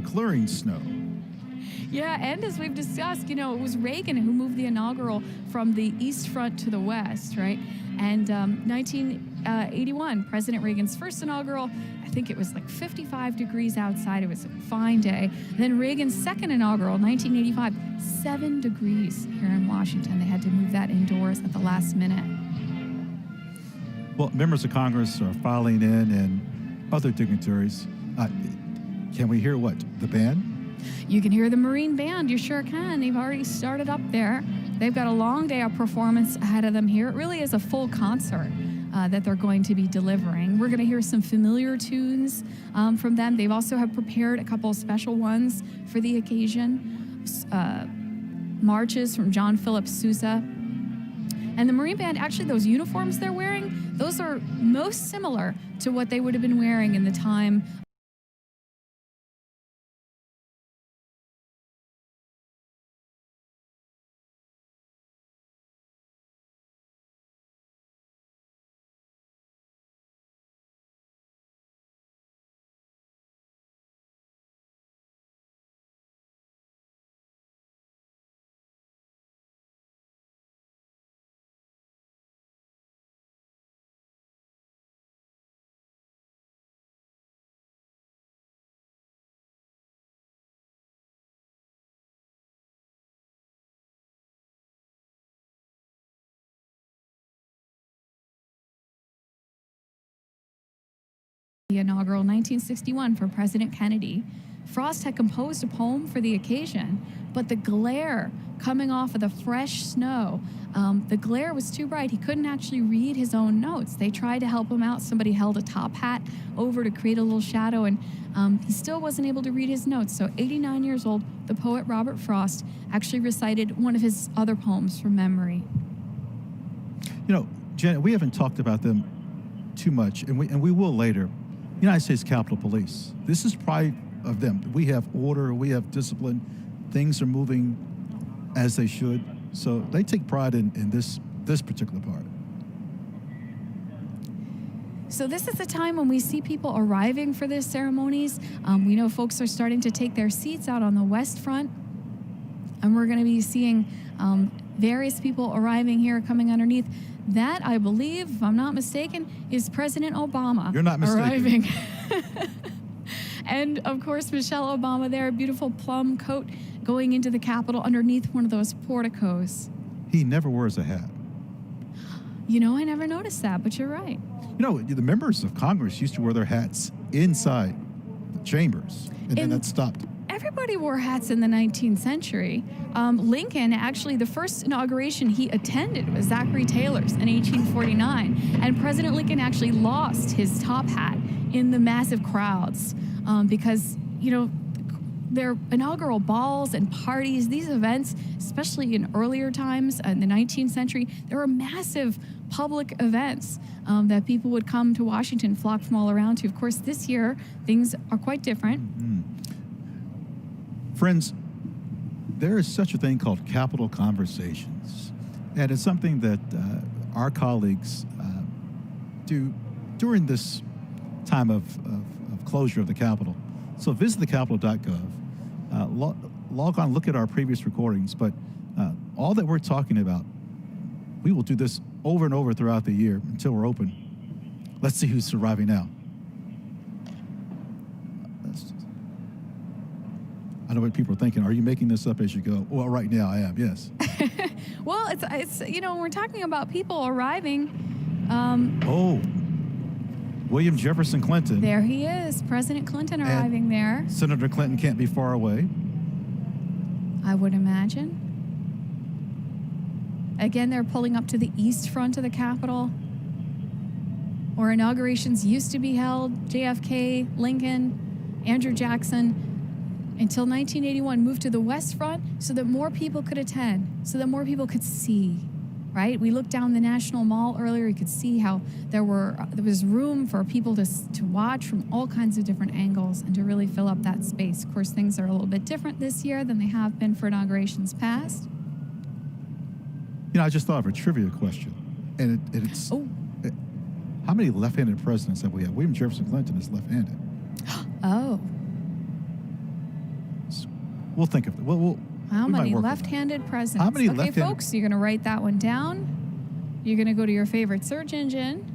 clearing snow. Yeah, and as we've discussed, it was Reagan who moved the inaugural from the East Front to the West, right? And 1981, President Reagan's first inaugural, I think it was like 55 degrees outside. It was a fine day. Then Reagan's second inaugural, 1985, 7 degrees here in Washington. They had to move that indoors at the last minute. Well, members of Congress are filing in and other dignitaries. Can we hear what? The band? You can hear the Marine Band. You sure can. They've already started up there. They've got a long day of performance ahead of them here. It really is a full concert that they're going to be delivering. We're going to hear some familiar tunes from them. They've also have prepared a couple of special ones for the occasion. Marches from John Philip Sousa. And the Marine Band, actually, those uniforms they're wearing, those are most similar to what they would have been wearing in the time the inaugural 1961 for President Kennedy. Frost had composed a poem for the occasion, but the glare coming off of the fresh snow, the glare was too bright. He couldn't actually read his own notes. They tried to help him out. Somebody held a top hat over to create a little shadow, and he still wasn't able to read his notes. So 89 years old, the poet Robert Frost actually recited one of his other poems from memory. Janet, we haven't talked about them too much, and we will later. United States Capitol Police. This is pride of them. We have order, we have discipline. Things are moving as they should. So they take pride in this particular part. So this is the time when we see people arriving for these ceremonies. We know folks are starting to take their seats out on the West Front. And we're going to be seeing various people arriving here, coming underneath. That, I believe, if I'm not mistaken, is President Obama. You're not mistaken. Arriving. And, of course, Michelle Obama there, a beautiful plum coat going into the Capitol underneath one of those porticos. He never wears a hat. I never noticed that, but you're right. The members of Congress used to wear their hats inside the chambers, and then that stopped. Everybody wore hats in the 19th century. Lincoln, actually, the first inauguration he attended was Zachary Taylor's in 1849. And President Lincoln actually lost his top hat in the massive crowds because, their inaugural balls and parties, these events, especially in earlier times in the 19th century, there were massive public events that people would come to Washington, flock from all around to. Of course, this year, things are quite different. Mm-hmm. Friends, there is such a thing called Capitol Conversations, and it's something that our colleagues do during this time of closure of the Capitol. So visit thecapitol.gov, log on, look at our previous recordings, but all that we're talking about, we will do this over and over throughout the year until we're open. Let's see who's surviving now. I know what people are thinking. Are you making this up as you go? Well, right now I am, yes. Well, it's when we're talking about people arriving. William Jefferson Clinton. There he is, President Clinton arriving there. Senator Clinton can't be far away. I would imagine. Again, they're pulling up to the east front of the Capitol, where inaugurations used to be held. JFK, Lincoln, Andrew Jackson. Until 1981, moved to the West Front so that more people could attend, so that more people could see, right? We looked down the National Mall earlier. You could see how there was room for people to watch from all kinds of different angles and to really fill up that space. Of course, things are a little bit different this year than they have been for inaugurations past. I just thought of a trivia question, and it's how many left-handed presidents have we had? William Jefferson Clinton is left-handed. Oh. We'll think of it. How we might many work on that. left-handed presidents? How many okay, left-handed- folks, you're going to write that one down. You're going to go to your favorite search engine.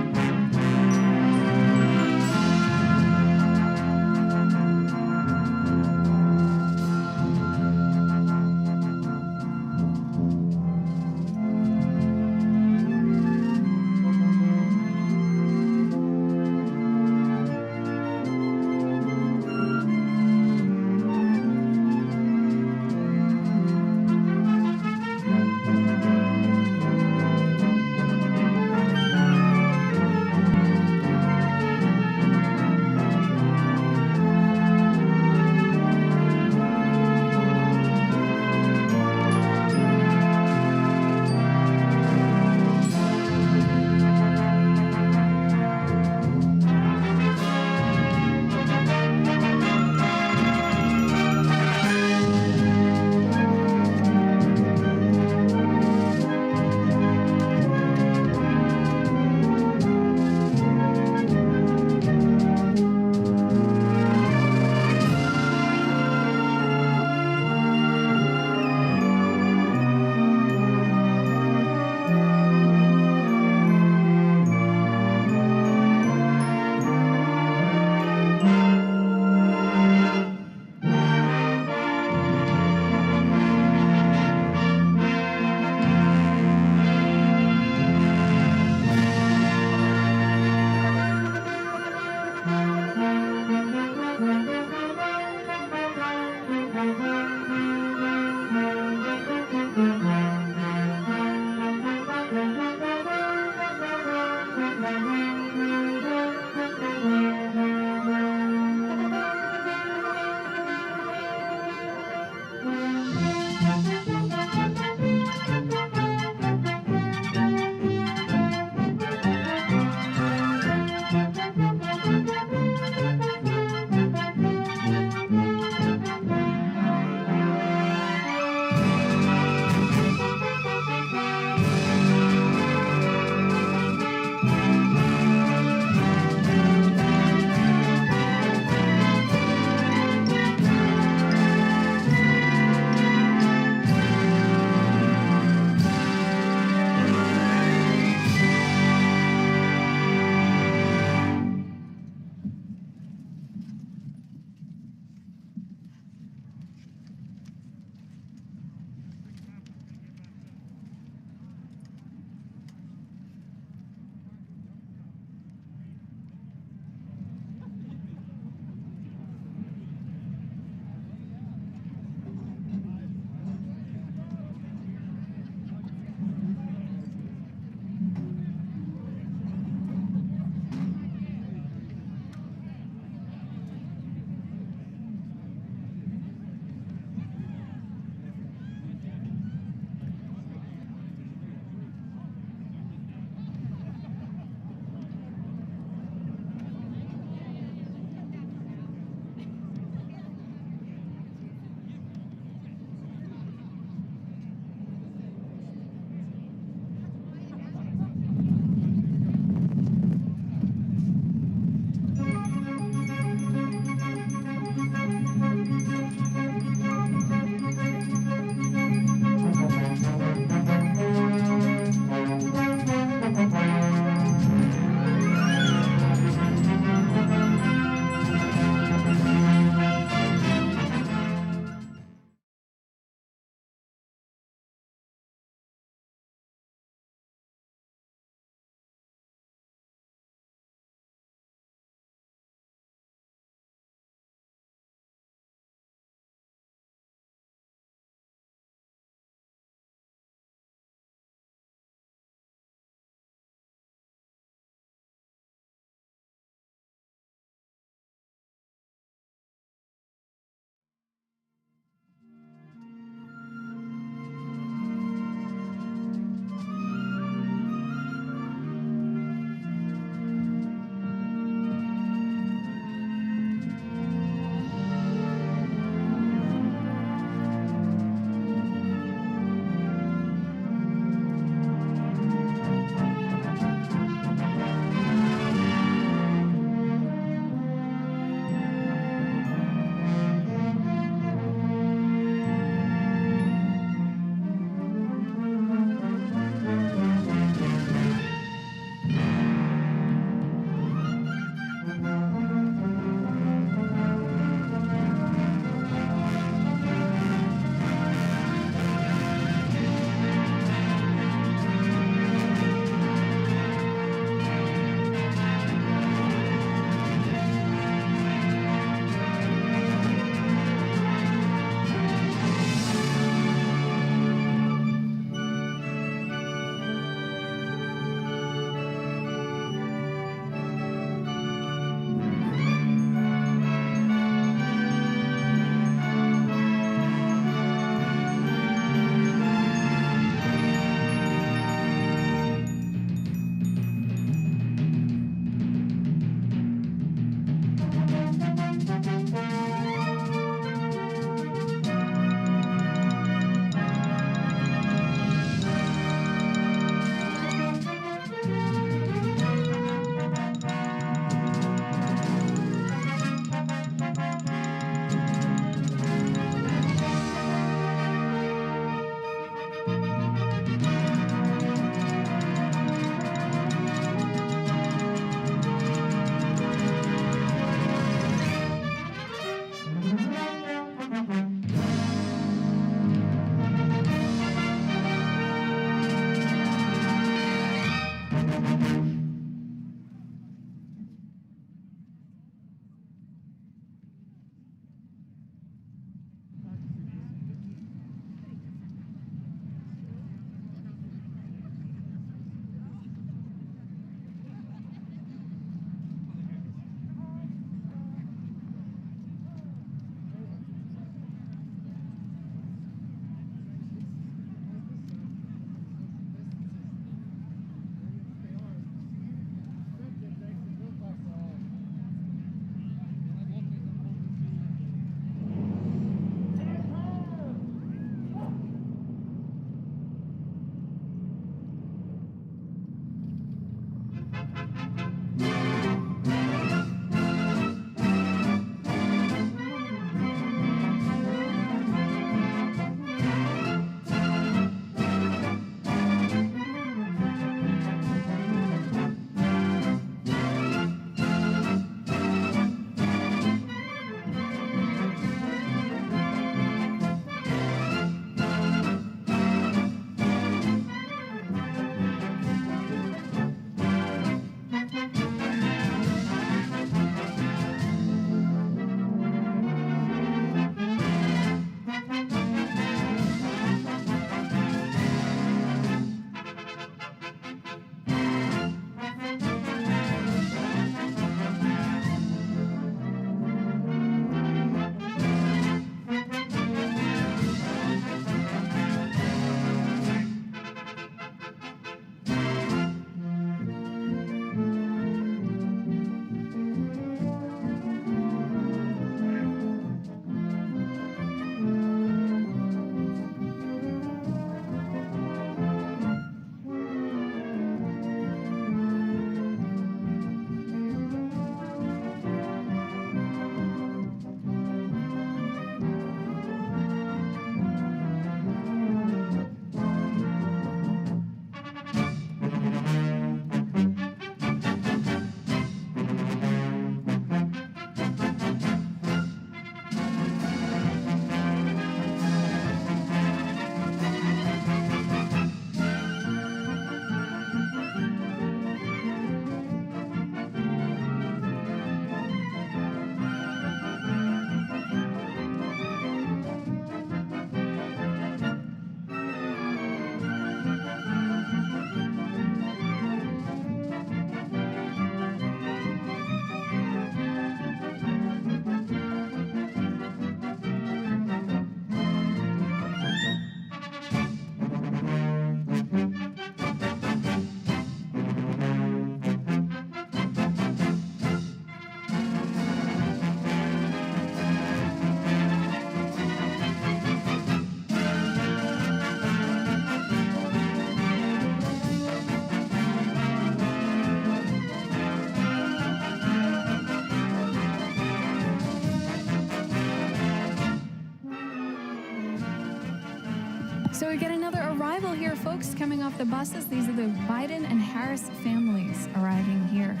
So we get another arrival here, folks, coming off the buses. These are the Biden and Harris families arriving here.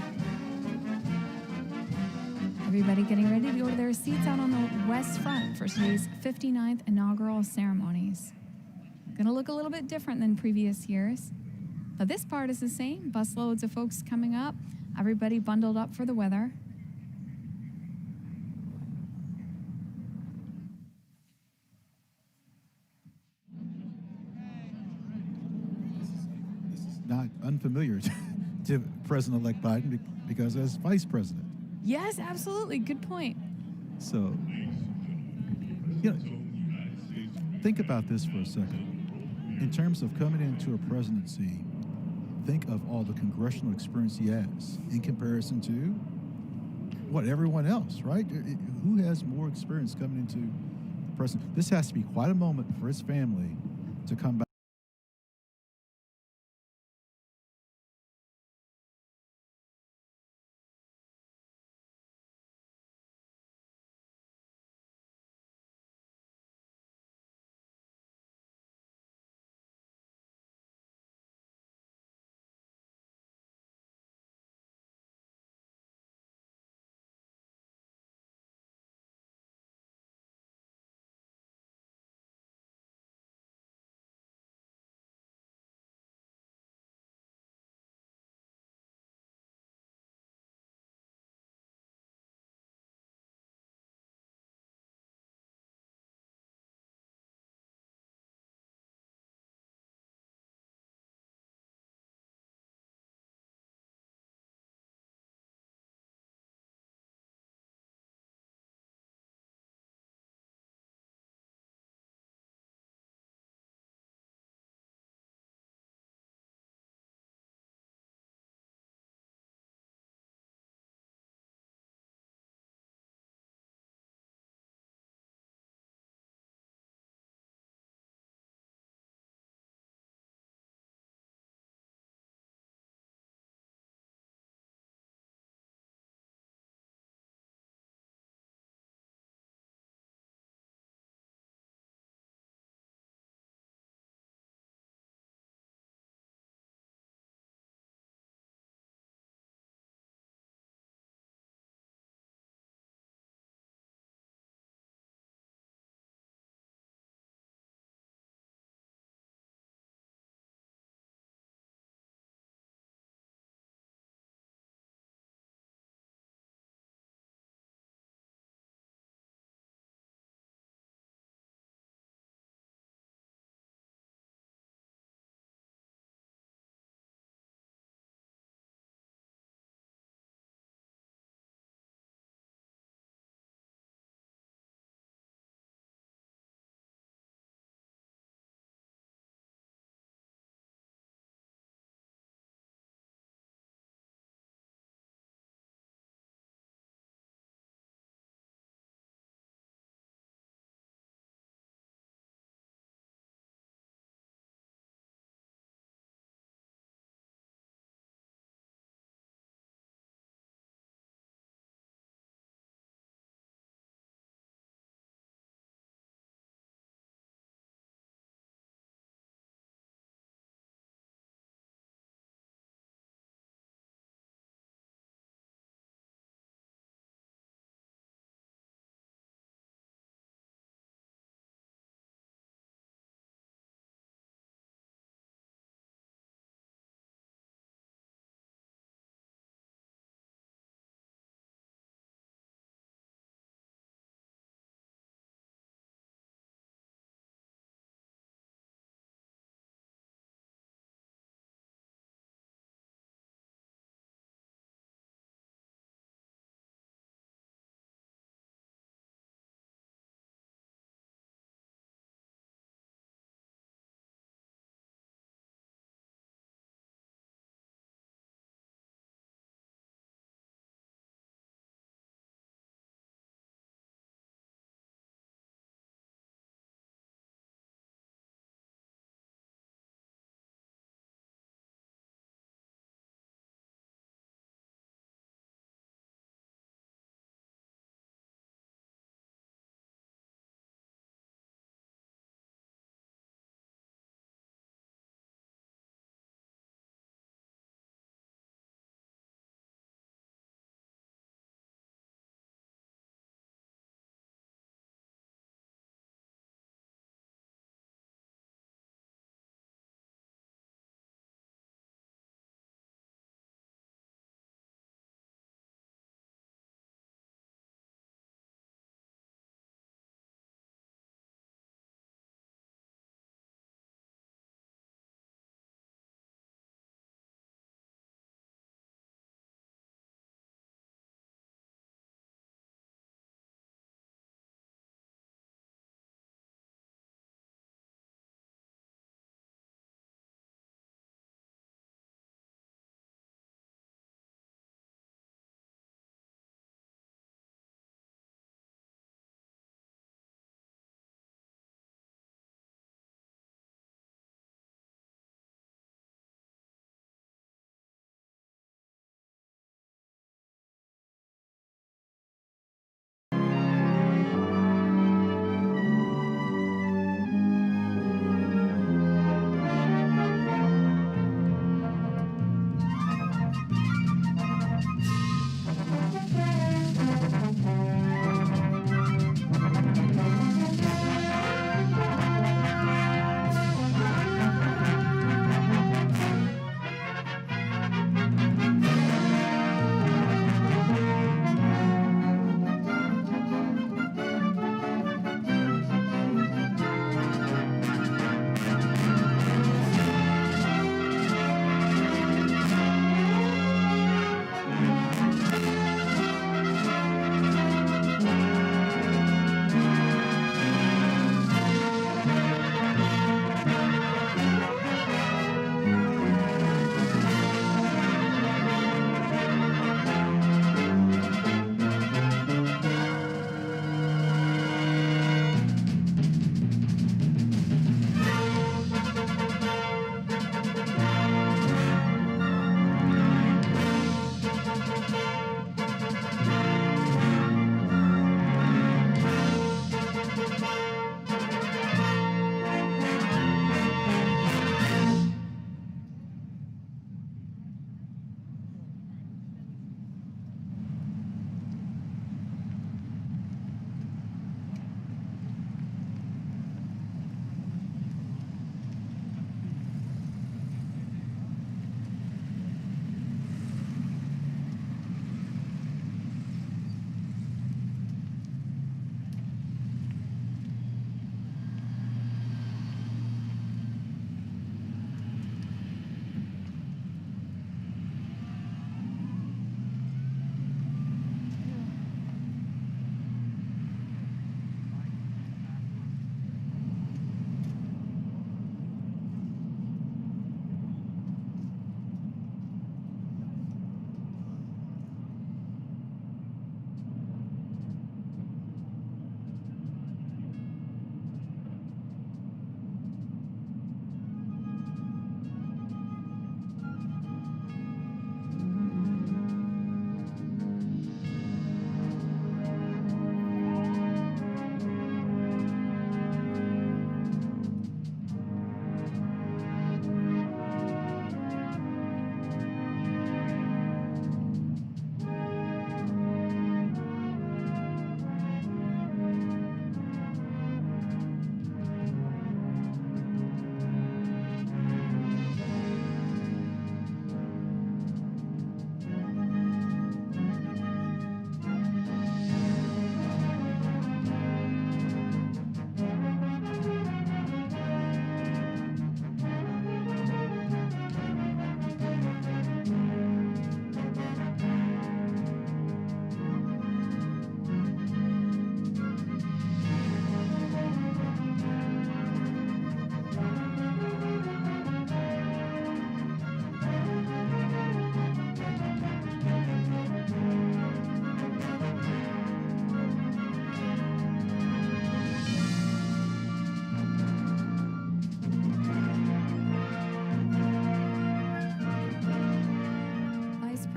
Everybody getting ready to go to their seats out on the west front for today's 59th inaugural ceremonies. Gonna look a little bit different than previous years, but this part is the same. Busloads of folks coming up. Everybody bundled up for the weather. This is not unfamiliar to President-elect Biden because as vice president. Yes, absolutely. Good point. So, think about this for a second. In terms of coming into a presidency, think of all the congressional experience he has in comparison to everyone else, right? Who has more experience coming into the presidency? This has to be quite a moment for his family to come back.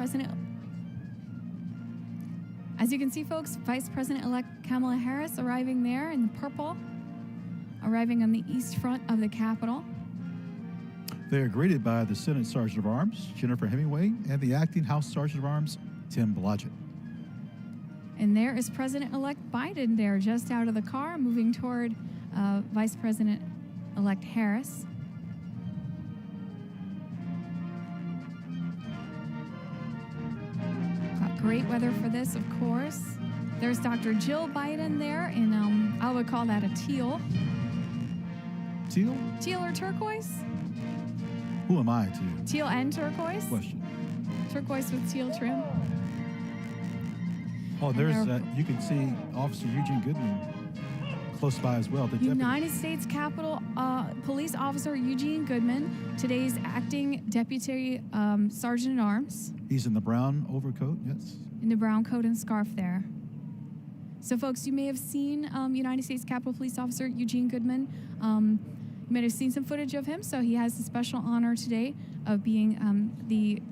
President. As you can see, folks, Vice President-elect Kamala Harris arriving there in the purple, arriving on the east front of the Capitol. They are greeted by the Senate Sergeant of Arms, Jennifer Hemingway, and the Acting House Sergeant of Arms, Tim Blodgett. And there is President-elect Biden there, just out of the car, moving toward Vice President-elect Harris. Got great weather for this, of course. There's Dr. Jill Biden there in, I would call that a teal. Teal? Teal or turquoise? Who am I to? Teal and turquoise? Question. Turquoise with teal trim. Oh, there's, you can see Officer Eugene Goodman close by as well. The United States Capitol Police Officer Eugene Goodman, today's acting Deputy Sergeant at Arms. He's in the brown overcoat, yes. In the brown coat and scarf there. So, folks, you may have seen United States Capitol Police Officer Eugene Goodman. You may have seen some footage of him. So he has the special honor today of being the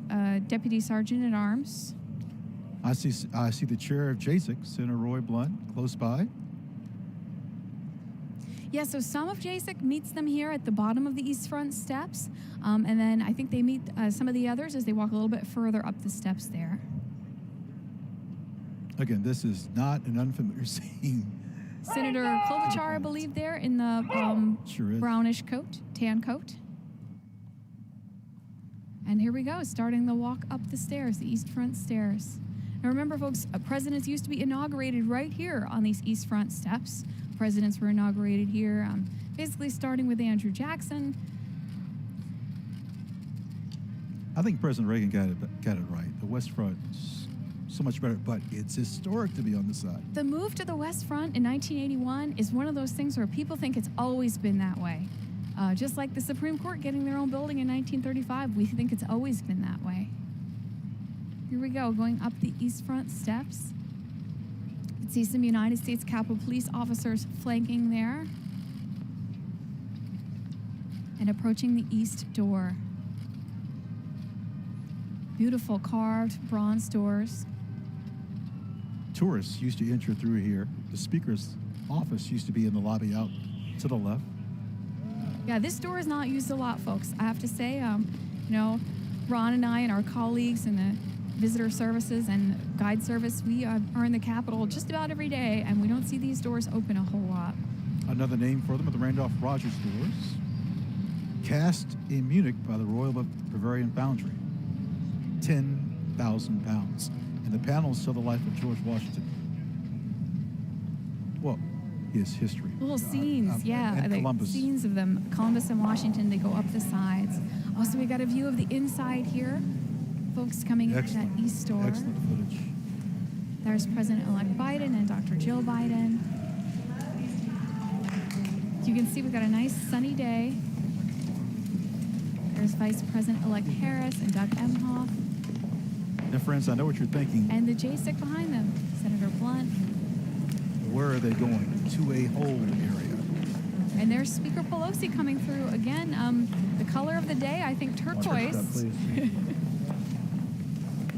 Deputy Sergeant at Arms. I see the chair of JASIC, Senator Roy Blunt, close by. Yeah, so some of JASIC meets them here at the bottom of the East Front steps. And then I think they meet some of the others as they walk a little bit further up the steps there. Again, this is not an unfamiliar scene. Senator Klobuchar, I believe, there in the Sure is. brownish coat, tan coat. And here we go, starting the walk up the stairs, the East Front stairs. Now remember, folks, presidents used to be inaugurated right here on these East Front steps. Presidents were inaugurated here, basically starting with Andrew Jackson. I think President Reagan got it right. The West Front is so much better, but it's historic to be on the side. The move to the West Front in 1981 is one of those things where people think it's always been that way. Just like the Supreme Court getting their own building in 1935, we think it's always been that way. Here we go, going up the East Front steps. You can see some United States Capitol Police officers flanking there and approaching the east door. Beautiful carved bronze doors. Tourists used to enter through here. The Speaker's office used to be in the lobby out to the left. Yeah, this door is not used a lot, folks. I have to say, you know, Ron and I and our colleagues in the visitor services and guide service, we are in the Capitol just about every day, and we don't see these doors open a whole lot. Another name for them are the Randolph Rogers doors, cast in Munich by the Royal Bavarian Foundry. 10,000 pounds. And the panels tell the life of George Washington. Well, his history. Little scenes, yeah. And Columbus. Scenes of them. Columbus and Washington, they go up the sides. Also, we got a view of the inside here. Folks coming in that east door. Excellent footage. There's President-elect Biden and Dr. Jill Biden. You can see we've got a nice sunny day. There's Vice President-elect Harris and Doug Emhoff. Now, friends, I know what you're thinking. And the JASIC behind them, Senator Blunt. Where are they going? To a hold area. And there's Speaker Pelosi coming through again. The color of the day, I think turquoise. That, please.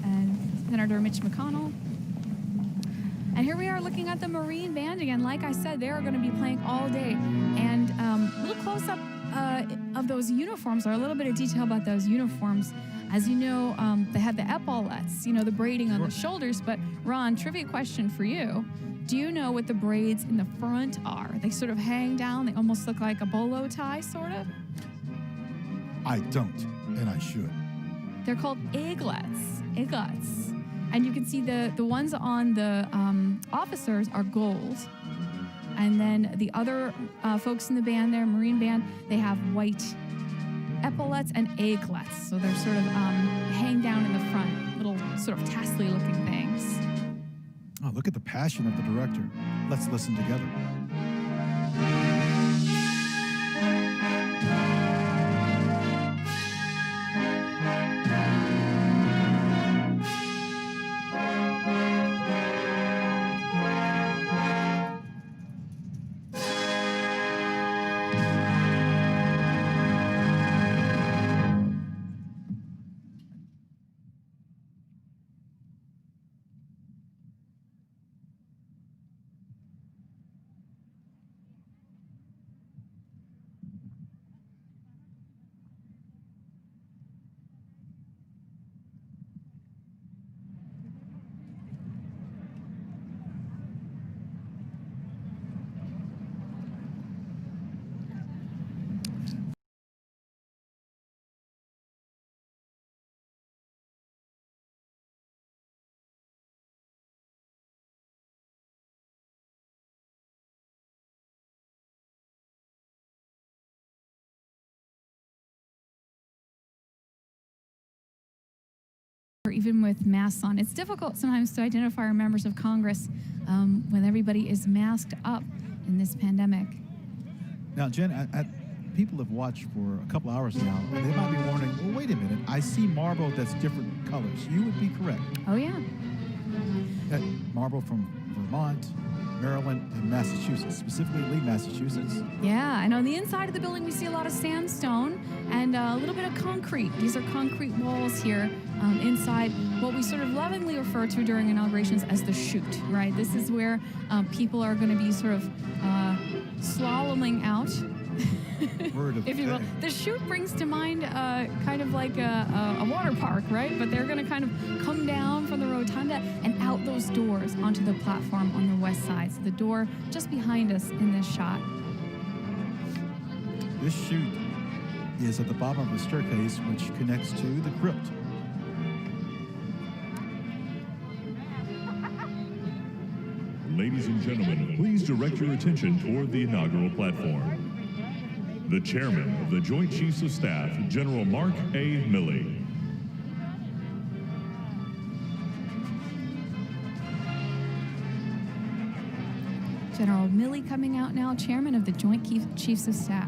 And Senator Mitch McConnell. And here we are looking at the Marine Band again. Like I said, they are going to be playing all day. And a little close-up of those uniforms, or a little bit of detail about those uniforms. As you know, they had the epaulettes, you know, the braiding on the shoulders. But Ron, trivia question for you. Do you know what the braids in the front are? They sort of hang down. They almost look like a bolo tie, sort of. I don't, and I should. They're called aiglets. Aiglets. And you can see the ones on the officers are gold. And then the other folks in the band there, Marine Band, they have white epaulets and aiglets. So they're sort of hang down in the front, little sort of tassely looking things. Oh, look at the passion of the director. Let's listen together. even with masks on. It's difficult sometimes to identify our members of Congress when everybody is masked up in this pandemic. Now, Jen, people have watched for a couple hours now, and they might be wondering, well, wait a minute, I see marble that's different colors. You would be correct. Oh, yeah. That marble from Vermont, Maryland, and Massachusetts, specifically Lee, Massachusetts. Yeah, and on the inside of the building, we see a lot of sandstone and a little bit of concrete. These are concrete walls here inside what we sort of lovingly refer to during inaugurations as the chute, right? This is where people are going to be sort of slaloming out. If you will. The chute brings to mind kind of like a water park, right? But they're going to kind of come down from the rotunda and out those doors onto the platform on the west side. So the door just behind us in this shot. This chute is at the bottom of the staircase, which connects to the crypt. Ladies and gentlemen, please direct your attention toward the inaugural platform. The Chairman of the Joint Chiefs of Staff, General Mark A. Milley. General Milley coming out now, Chairman of the Joint Chiefs of Staff.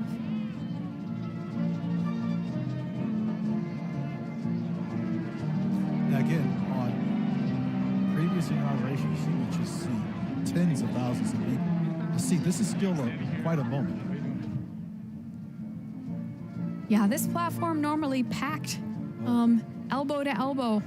Now again, on previous inaugurations, you would just see tens of thousands of people. See, this is still quite a moment. Yeah, this platform normally packed elbow to elbow.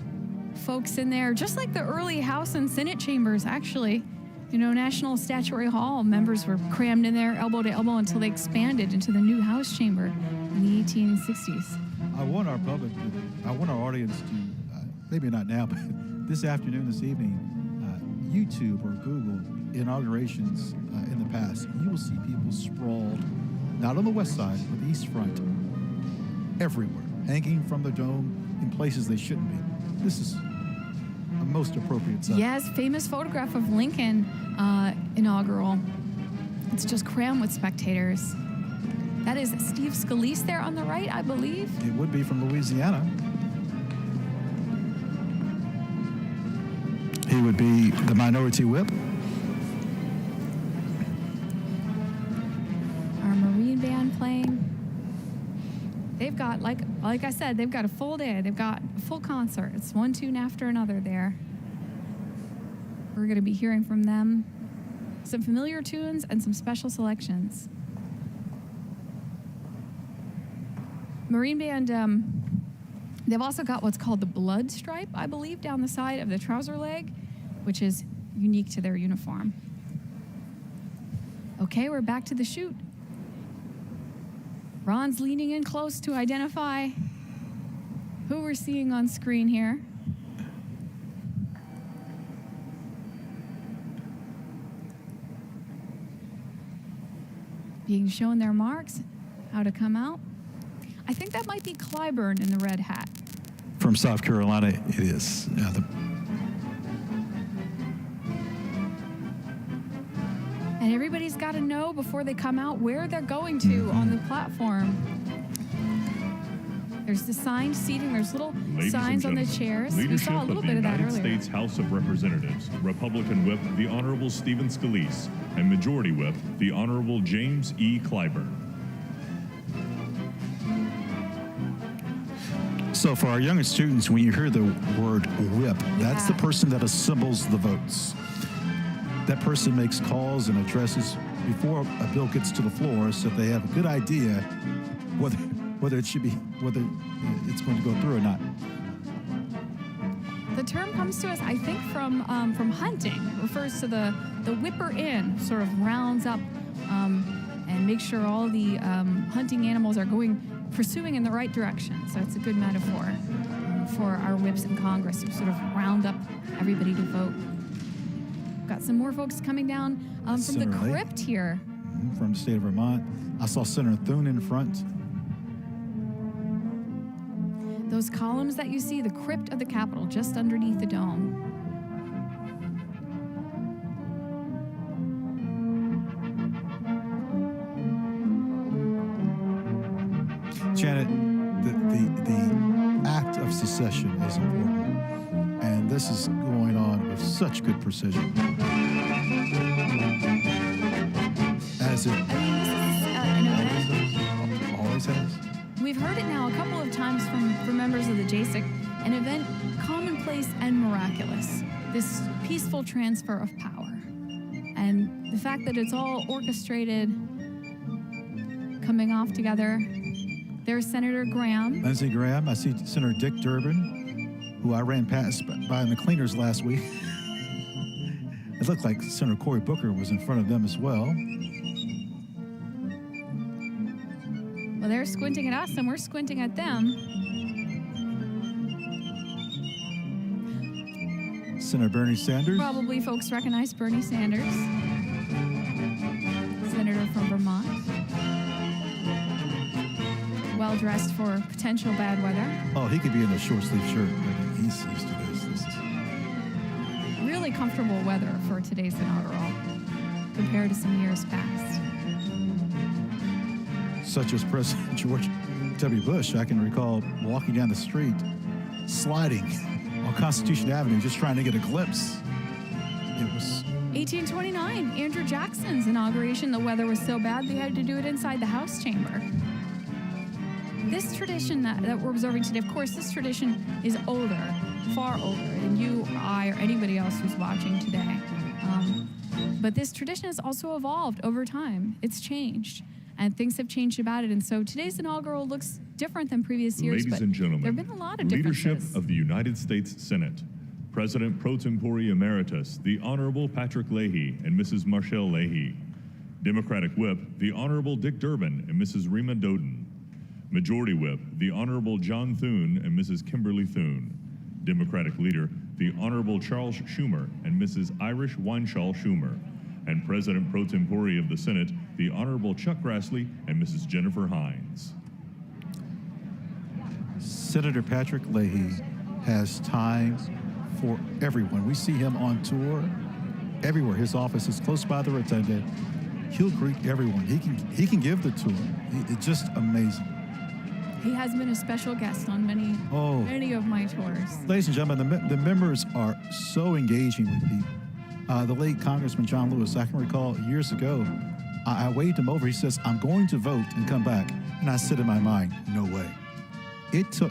Folks in there, just like the early House and Senate chambers, actually. You know, National Statuary Hall members were crammed in there elbow to elbow until they expanded into the new House chamber in the 1860s. I want our public, I want our audience to, maybe not now, but this afternoon, this evening, YouTube or Google inaugurations in the past. You will see people sprawled, not on the west side, but the east front, everywhere, hanging from the dome in places they shouldn't be. This is a most appropriate sight. Yes, famous photograph of Lincoln inaugural. It's just crammed with spectators. That is Steve Scalise there on the right, I believe. It would be from Louisiana. He would be the minority whip. Our Marine Band playing. They've got, like I said, they've got a full day. They've got a full concert. It's one tune after another there. We're going to be hearing from them some familiar tunes and some special selections. Marine Band, they've also got what's called the blood stripe, I believe, down the side of the trouser leg, which is unique to their uniform. Okay, we're back to the chute. Ron's leaning in close to identify who we're seeing on screen here. Being shown their marks, how to come out. I think that might be Clyburn in the red hat. From South Carolina, it is. And everybody's got to know before they come out where they're going to on the platform. There's the signed seating. There's little signs on the chairs. We saw a little bit of that earlier. Leadership of the United States House of Representatives, Republican Whip, the Honorable Stephen Scalise, and Majority Whip, the Honorable James E. Clyburn. So for our younger students, when you hear the word whip, that's the person that assembles the votes. That person makes calls and addresses before a bill gets to the floor so that they have a good idea whether it's going to go through or not. The term comes to us, I think, from hunting. It refers to the whipper in, sort of rounds up and makes sure all the hunting animals are pursuing in the right direction. So it's a good metaphor for our whips in Congress to sort of round up everybody to vote. Got some more folks coming down from the crypt here. From the state of Vermont. I saw Senator Thune in front. Those columns that you see, the crypt of the Capitol, just underneath the dome. Janet, the act of secession is important. And this is going on with such good precision. As it I mean, this is an event. always has. We've heard it now a couple of times from members of the JSIC, an event commonplace and miraculous, this peaceful transfer of power. And the fact that it's all orchestrated, coming off together. There's Senator Graham. Lindsey Graham. I see Senator Dick Durbin, who I ran past by in the cleaners last week. It looked like Senator Cory Booker was in front of them as well. Well, they're squinting at us and we're squinting at them. Senator Bernie Sanders. Probably folks recognize Bernie Sanders, senator from Vermont. Well dressed for potential bad weather. Oh, he could be in a short sleeve shirt, but he's used to this. This is Really comfortable weather for today's inaugural compared to some years past. such as President George W. Bush. I can recall walking down the street, sliding on Constitution Avenue, just trying to get a glimpse. It was 1829, Andrew Jackson's inauguration. The weather was so bad they had to do it inside the House chamber. This tradition that we're observing today, of course, this tradition is older, far older than you or I or anybody else who's watching today. But this tradition has also evolved over time. It's changed, and things have changed about it. And so today's inaugural looks different than previous years. Ladies and gentlemen, there have been a lot of leadership differences. of the United States Senate, President Pro Tempore Emeritus, the Honorable Patrick Leahy and Mrs. Marshall Leahy. Democratic Whip, the Honorable Dick Durbin and Mrs. Rima Doden. Majority Whip, the Honorable John Thune and Mrs. Kimberly Thune. Democratic Leader, the Honorable Charles Schumer and Mrs. Irish Wineshaw Schumer. And President Pro Tempore of the Senate, the Honorable Chuck Grassley and Mrs. Jennifer Hines. Senator Patrick Leahy has time for everyone. We see him on tour everywhere. His office is close by the rotunda. He'll greet everyone. He can give the tour. It's just amazing. He has been a special guest on many of my tours. Ladies and gentlemen, the members are so engaging with people. The late Congressman John Lewis, I can recall years ago, I waved him over. He says, "I'm going to vote and come back." And I said in my mind, no way. It took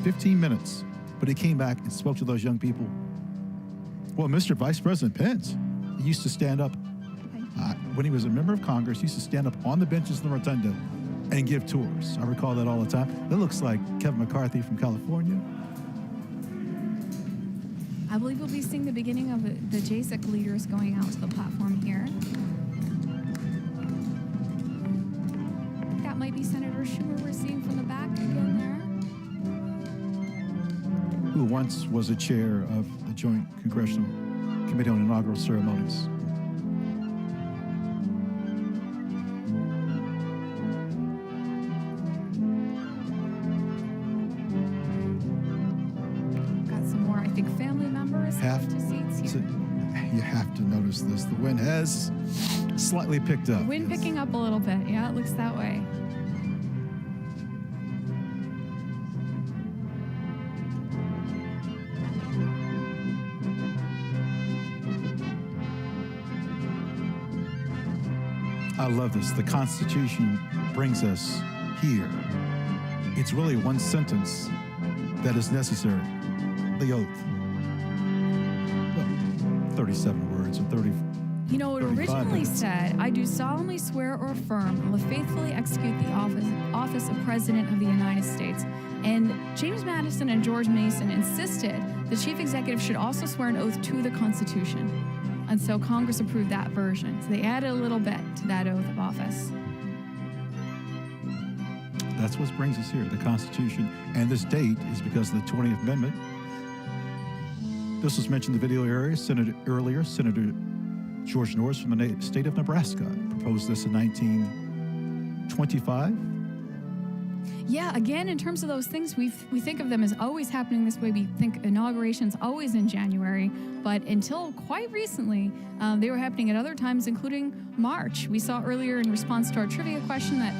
15 minutes, but he came back and spoke to those young people. Well, Mr. Vice President Pence, he used to stand up, when he was a member of Congress, he used to stand up on the benches in the rotunda and give tours. I recall that all the time. It looks like Kevin McCarthy from California. I believe we'll be seeing the beginning of the JSIC leaders going out to the platform here. That might be Senator Schumer we're seeing from the back again there. Who once was a chair of the Joint Congressional Committee on Inaugural Ceremonies. You have to notice this. The wind has slightly picked up. Wind picking up a little bit. Yeah, it looks that way. I love this. The Constitution brings us here. It's really one sentence that is necessary. The oath. 37 words or 30. You know, it originally minutes. said, "I do solemnly swear or affirm and will faithfully execute the office of President of the United States." And James Madison and George Mason insisted the chief executive should also swear an oath to the Constitution. And so Congress approved that version. So they added a little bit to that oath of office. That's what brings us here, the Constitution. And this date is because of the 20th Amendment. This was mentioned in the video earlier. Senator George Norris from the state of Nebraska proposed this in 1925. Yeah, again, in terms of those things, we think of them as always happening this way. We think inaugurations always in January, but until quite recently, they were happening at other times, including March. We saw earlier in response to our trivia question that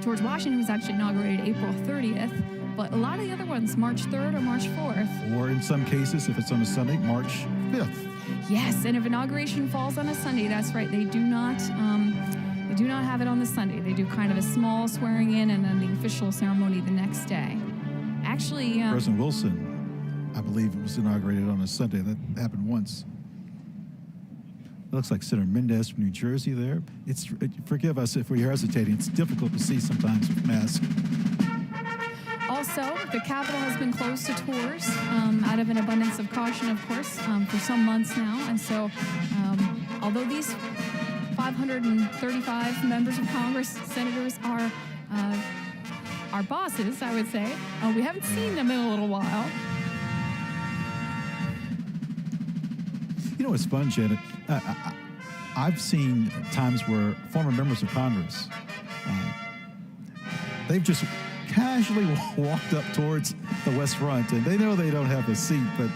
George Washington was actually inaugurated April 30th. but a lot of the other ones, March 3rd or March 4th. Or in some cases, if it's on a Sunday, March 5th. Yes, and if inauguration falls on a Sunday, that's right. They do not have it on the Sunday. They do kind of a small swearing in and then the official ceremony the next day. Actually, President Wilson, I believe, it was inaugurated on a Sunday. That happened once. It looks like Senator Mendez from New Jersey there. Forgive us if we're hesitating. It's difficult to see sometimes with masks. Also, the Capitol has been closed to tours out of an abundance of caution, of course, for some months now. And so, although these 535 members of Congress, senators are our bosses, I would say, we haven't seen them in a little while. You know what's fun, Janet? I've seen times where former members of Congress, they've just casually walked up towards the West Front, and they know they don't have a seat, but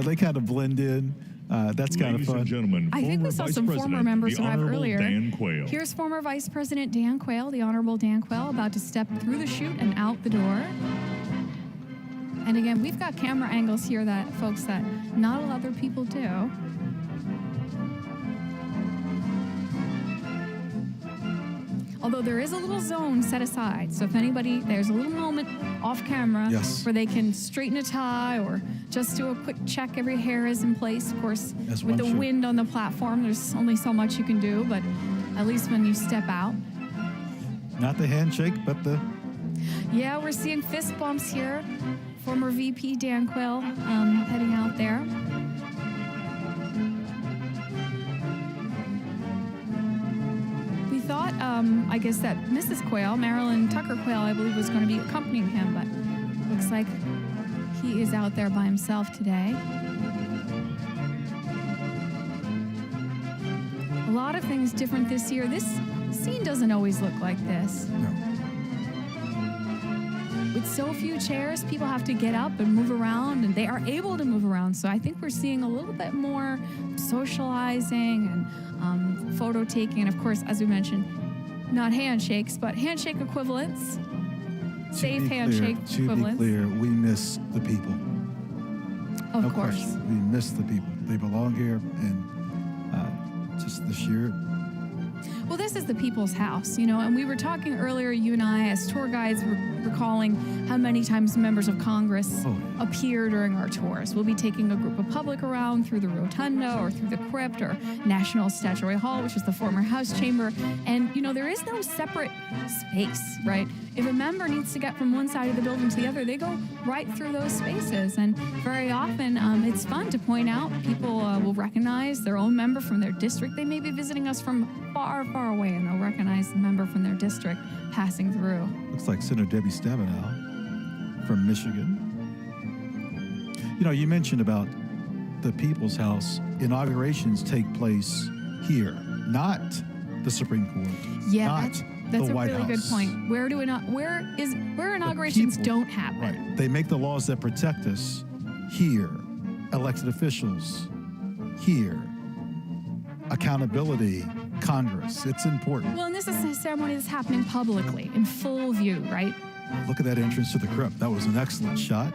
they kind of blend in. That's kind of fun. Ladies and gentlemen, I think we saw some former members arrive earlier. Dan Quayle. Here's former Vice President Dan Quayle, the Honorable Dan Quayle, about to step through the chute and out the door. And again, we've got camera angles here that not a lot of other people do. Although there is a little zone set aside, so if there's a little moment off camera where they can straighten a tie or just do a quick check, every hair is in place. Of course, with the wind on the platform, there's only so much you can do, but at least when you step out. Not the handshake, but the... Yeah, we're seeing fist bumps here. Former VP Dan Quayle heading out there. Thought, I guess that Mrs. Quayle, Marilyn Tucker Quayle, I believe, was going to be accompanying him, but looks like he is out there by himself today. A lot of things different this year. This scene doesn't always look like this. No. With so few chairs, people have to get up and move around, and they are able to move around. So I think we're seeing a little bit more socializing and photo taking, and of course, as we mentioned, not handshakes, but handshake equivalents, safe handshake equivalents. To be clear, we miss the people. Of course. Question. We miss the people. They belong here, and just this year. Well, this is the people's house, and we were talking earlier, you and I, as tour guides, were recalling how many times members of Congress appear during our tours. We'll be taking a group of public around through the rotunda or through the crypt or National Statuary Hall, which is the former House chamber. And, there is no separate space, right? If a member needs to get from one side of the building to the other, they go right through those spaces. And very often, it's fun to point out. People will recognize their own member from their district. They may be visiting us from far, far away, and they'll recognize the member from their district passing through. Looks like Senator Debbie Stabenow from Michigan. You mentioned about the People's House. Inaugurations take place here, not the Supreme Court. Yeah, that's the a White really House. good point. Where inaugurations don't happen. Right. They make the laws that protect us here. Elected officials here. Accountability, Congress. It's important. Well, and this is a ceremony that's happening publicly, in full view, right? Look at that entrance to the crypt. That was an excellent shot.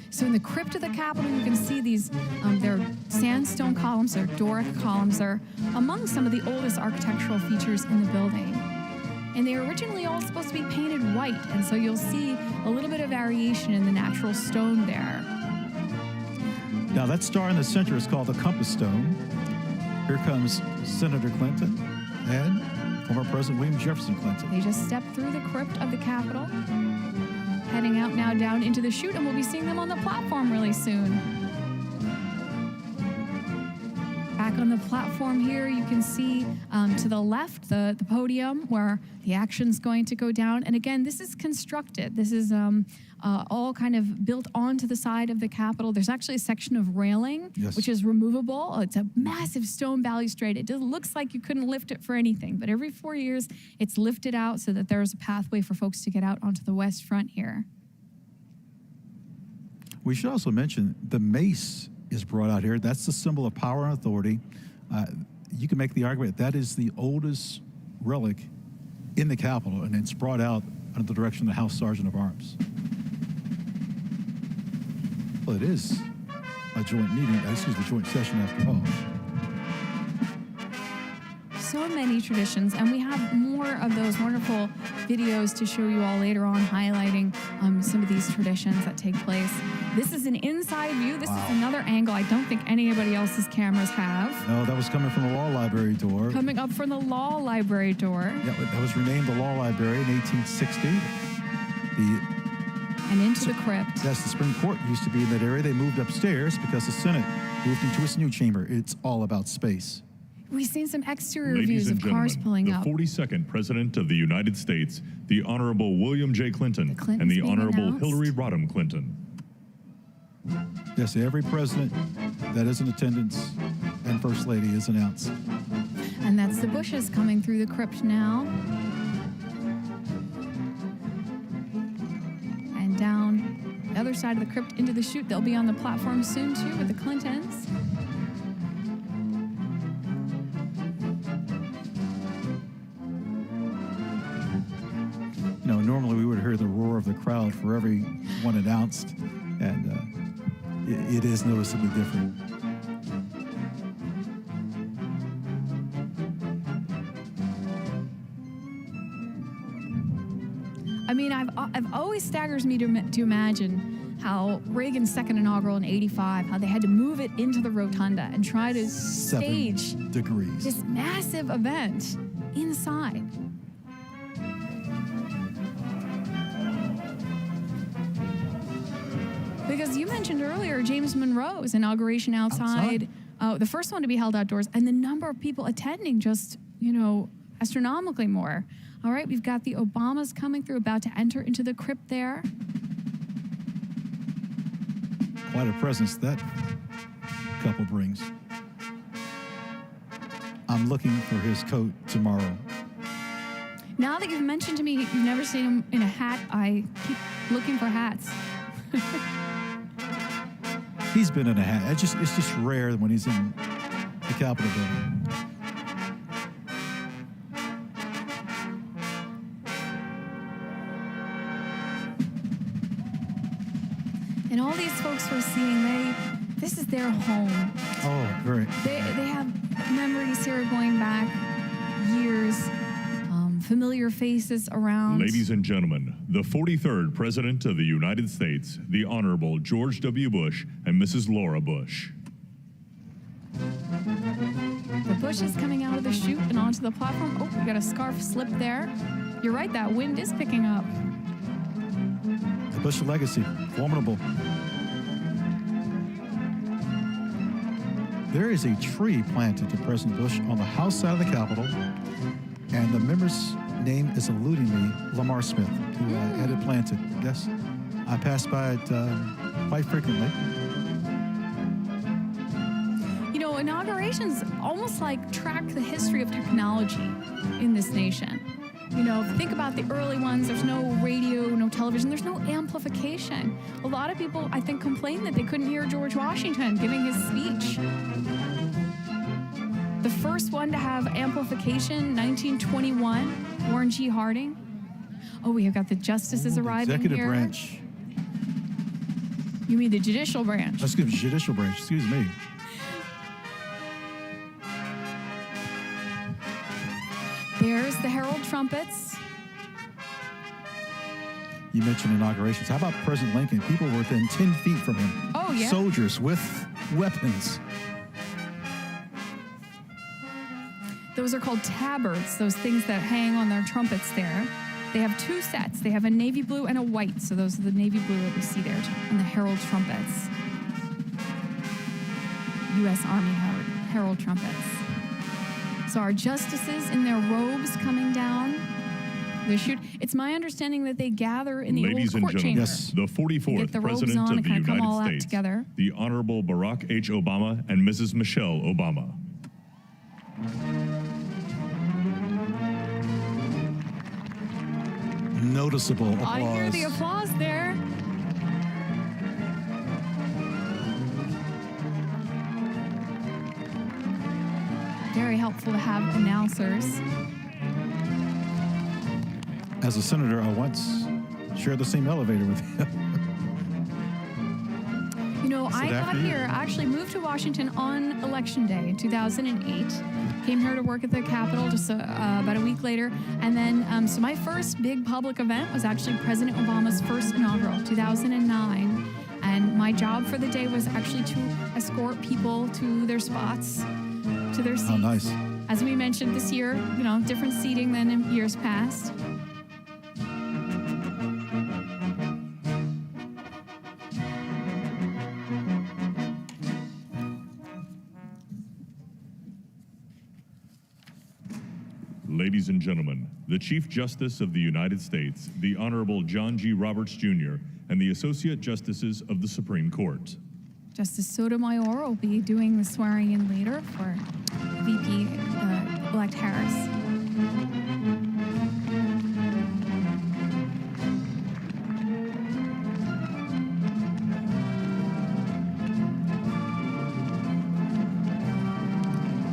So in the crypt of the Capitol, you can see these, they're sandstone columns, they're Doric columns. They're among some of the oldest architectural features in the building. And they were originally all supposed to be painted white, and so you'll see a little bit of variation in the natural stone there. Now, that star in the center is called the Compass Stone. Here comes Senator Clinton and former President William Jefferson Clinton. They just stepped through the crypt of the Capitol, heading out now down into the chute, and we'll be seeing them on the platform really soon. Back on the platform here, you can see to the left the podium where the action's going to go down. And again, this is constructed. This is all kind of built onto the side of the Capitol. There's actually a section of railing, which is removable. It's a massive stone balustrade. It looks like you couldn't lift it for anything, but every 4 years, it's lifted out so that there's a pathway for folks to get out onto the West Front here. We should also mention the mace is brought out here. That's the symbol of power and authority. You can make the argument that is the oldest relic in the Capitol, and it's brought out under the direction of the House Sergeant of Arms. Well, it is a joint meeting, joint session after all. So many traditions, and we have more of those wonderful videos to show you all later on, highlighting some of these traditions that take place. This is an inside view. This is another angle I don't think anybody else's cameras have. No, that was coming from the law library door. Coming up from the law library door. Yeah, that was renamed the law library in 1860. And into the crypt. Yes, the Supreme Court used to be in that area. They moved upstairs because the Senate moved into its new chamber. It's all about space. We've seen some exterior Ladies views and of cars pulling the up. 42nd President of the United States, the Honorable William J. Clinton, and the being Honorable announced. Hillary Rodham Clinton. Yes, every president that is in attendance and First Lady is announced. And that's the Bushes coming through the crypt now. And down the other side of the crypt into the chute. They'll be on the platform soon, too, with the Clintons. You know, normally we would hear the roar of the crowd for every one announced, and it is noticeably different. I mean, I've always staggers me to imagine how Reagan's second inaugural in '85, how they had to move it into the rotunda and try to stage 7 degrees. this massive event inside. Because you mentioned earlier James Monroe's inauguration outside. The first one to be held outdoors, and the number of people attending just, astronomically more. All right, we've got the Obamas coming through, about to enter into the crypt there. Quite a presence that couple brings. I'm looking for his coat tomorrow. Now that you've mentioned to me you've never seen him in a hat, I keep looking for hats. He's been in a hat. It's just rare when he's in the Capitol building. And all these folks we're seeing, this is their home. Oh, very. They have memories here going back years, familiar faces around. Ladies and gentlemen, the 43rd President of the United States, the Honorable George W. Bush and Mrs. Laura Bush. The Bush is coming out of the chute and onto the platform. Oh, we got a scarf slip there. You're right, that wind is picking up. The Bush legacy, formidable. There is a tree planted to President Bush on the House side of the Capitol, and the member's name is eluding me, Lamar Smith, who had it planted. Yes, I pass by it quite frequently. Inaugurations almost like track the history of technology in this nation. If you think about the early ones, there's no radio, no television, there's no amplification. A lot of people, I think, complained that they couldn't hear George Washington giving his speech. The first one to have amplification, 1921, Warren G. Harding. Oh, we have got the justices arriving Executive here. branch. You mean the judicial branch? Excuse me, judicial branch, excuse me. There's the herald trumpets. You mentioned inaugurations. How about President Lincoln? People were within 10 feet from him. Oh, yeah. Soldiers with weapons. Those are called tabards, those things that hang on their trumpets there. They have two sets. They have a navy blue and a white. So those are the navy blue that we see there on the herald trumpets. U.S. Army herald trumpets. So our justices in their robes coming down the chute. It's my understanding that they gather in the Ladies old court and gentlemen, chamber. Yes. the 44th Get the robes President on of and the kind of come all United out States, together. the Honorable Barack H. Obama and Mrs. Michelle Obama. Noticeable applause. I hear the applause there. Very helpful to have announcers. As a senator, I once shared the same elevator with him. You know, So I got after you. here, I actually moved to Washington on Election Day in 2008. Came here to work at the Capitol just about a week later. And then, so my first big public event was actually President Obama's first inaugural, 2009. And my job for the day was actually to escort people to their spots, to their seats. Oh, nice. As we mentioned this year, you know, different seating than in years past. Ladies and gentlemen, the Chief Justice of the United States, the Honorable John G. Roberts Jr., and the Associate Justices of the Supreme Court. Justice Sotomayor will be doing the swearing in later for VP-elect Harris.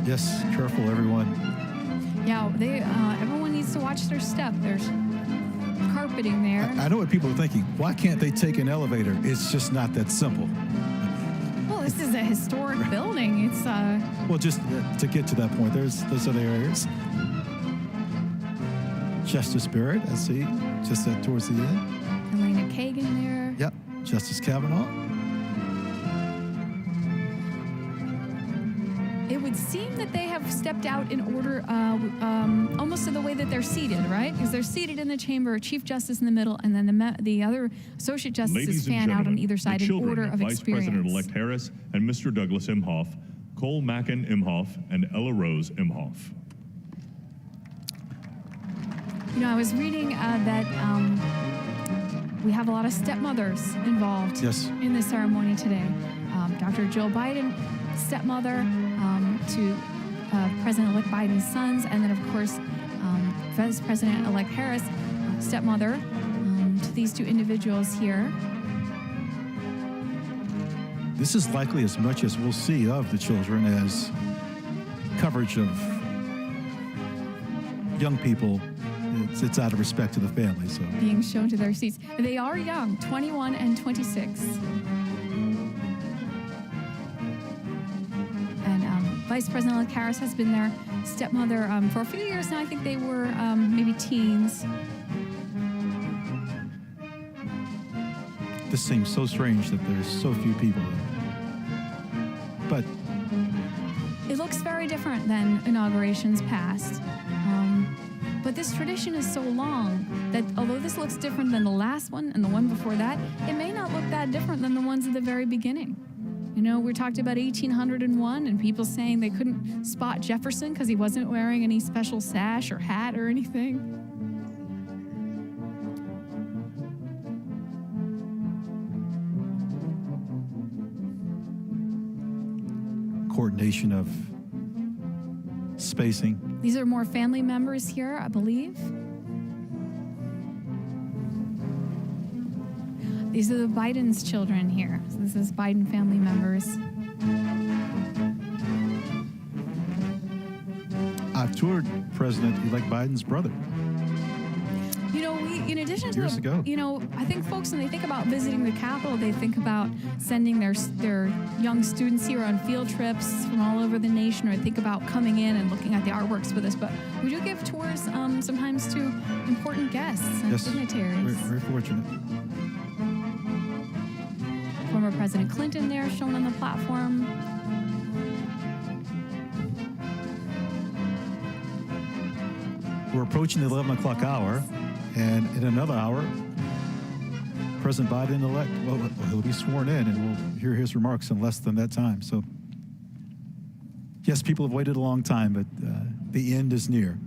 Yes, careful, everyone. Yeah, everyone needs to watch their step. There's carpeting there. I know what people are thinking. Why can't they take an elevator? It's just not that simple. Well, this is a historic building. It's Well, just to get to that point, there's other areas. Justice Barrett, I see, just towards the end. Elena Kagan there. Yep, Justice Kavanaugh. It would seem that they have stepped out in order, almost to the way that they're seated, right? Because they're seated in the chamber, Chief Justice in the middle, and then the other Associate Justices Ladies and fan out on gentlemen, either side the in children order of Vice experience. President-elect Harris and Mr. Douglas Imhoff, Cole Mackin Imhoff, and Ella Rose Imhoff. You know, I was reading that we have a lot of stepmothers involved Yes. in the ceremony today. Dr. Jill Biden, stepmother to President-elect Biden's sons, and then, of course, Vice President-elect Harris, stepmother to these two individuals here. This is likely as much as we'll see of the children as coverage of young people. It's out of respect to the family. So Being shown to their seats. They are young, 21 and 26. And Vice President-elect Harris has been their stepmother for a few years now. I think they were maybe teens. this seems so strange that there's so few people there. But It looks very different than inaugurations past. But this tradition is so long that although this looks different than the last one and the one before that, it may not look that different than the ones at the very beginning. You know, we talked about 1801 and people saying they couldn't spot Jefferson because he wasn't wearing any special sash or hat or anything. coordination of spacing. These are more family members here, I believe. These are the Biden's children here. So this is Biden family members. I've toured President-elect Biden's brother. You know, in addition to Years ago. you know, I think folks, when they think about visiting the Capitol, they think about sending their young students here on field trips from all over the nation, or think about coming in and looking at the artworks with us. But we do give tours sometimes to important guests and Yes, dignitaries. very fortunate. Former President Clinton there, shown on the platform. We're approaching the 11 o'clock hour, and in another hour, President Biden-elect, well, he'll be sworn in, and we'll hear his remarks in less than that time. So, yes, people have waited a long time, but the end is near.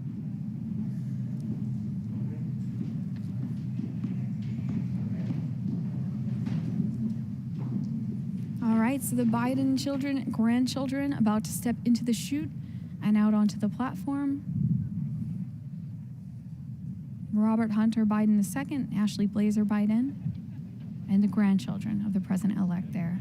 All right, so the Biden grandchildren about to step into the chute and out onto the platform. Robert Hunter Biden II, Ashley Blazer Biden, and the grandchildren of the president-elect there.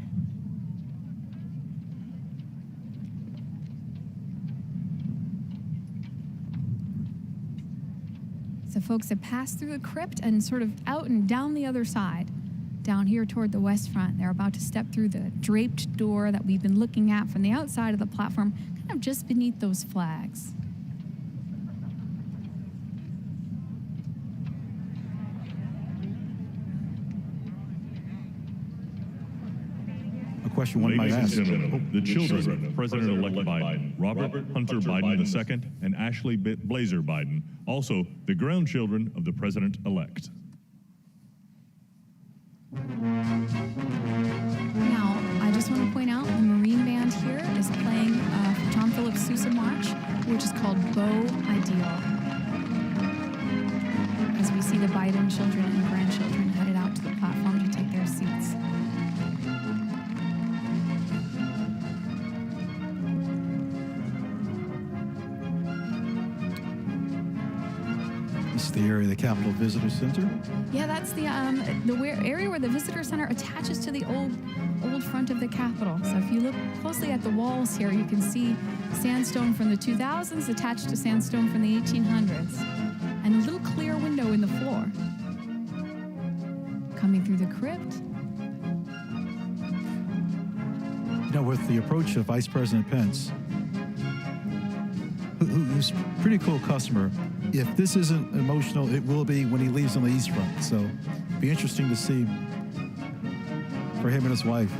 So folks have passed through the crypt and sort of out and down the other side. Down here toward the west front, they're about to step through the draped door that we've been looking at from the outside of the platform, kind of just beneath those flags. A question one might Ladies ask. and gentlemen, the children of President-elect Biden, Robert Hunter Biden II and Ashley Blazer Biden, also the grandchildren of the president-elect. Now, I just want to point out the Marine Band here is playing John Philip Sousa March, which is called Bow Ideal. As we see the Biden children and grandchildren headed out to the platform to take their seats. This is the area of the Capitol Visitor Center. Yeah, that's the area where the visitor center attaches to the old front of the Capitol. So if you look closely at the walls here, you can see sandstone from the 2000s attached to sandstone from the 1800s, and a little clear window in the floor. Coming through the crypt. You know, with the approach of Vice President Pence, who's a pretty cool customer, if this isn't emotional, it will be when he leaves on the East Front. So it'll be interesting to see for him and his wife.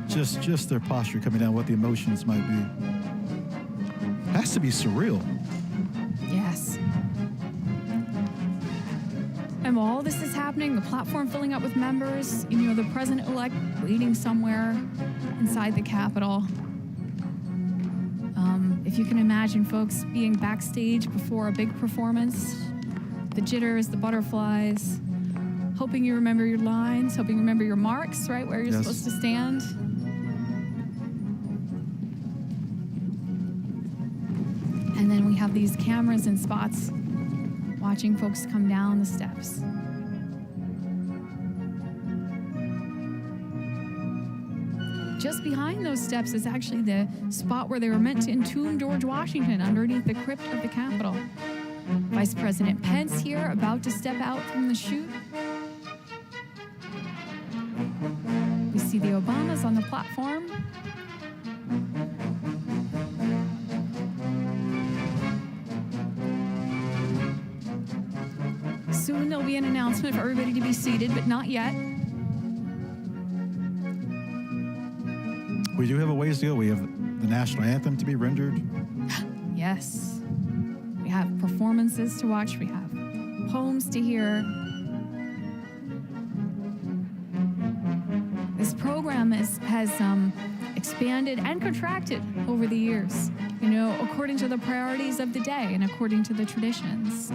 Just their posture coming down, what the emotions might be. Has to be surreal. Yes. And while all this is happening, the platform filling up with members, you know, the president-elect waiting somewhere inside the Capitol. If you can imagine folks being backstage before a big performance, the jitters, the butterflies, hoping you remember your lines, hoping you remember your marks, right, where you're Yes. supposed to stand. And then we have these cameras and spots watching folks come down the steps. Just behind those steps is actually the spot where they were meant to entomb George Washington, underneath the crypt of the Capitol. Vice President Pence here, about to step out from the chute. We see the Obamas on the platform. Soon there'll be an announcement for everybody to be seated, but not yet. We do have a ways to go. We have the national anthem to be rendered. Yes. We have performances to watch. We have poems to hear. This program has expanded and contracted over the years, you know, according to the priorities of the day and according to the traditions,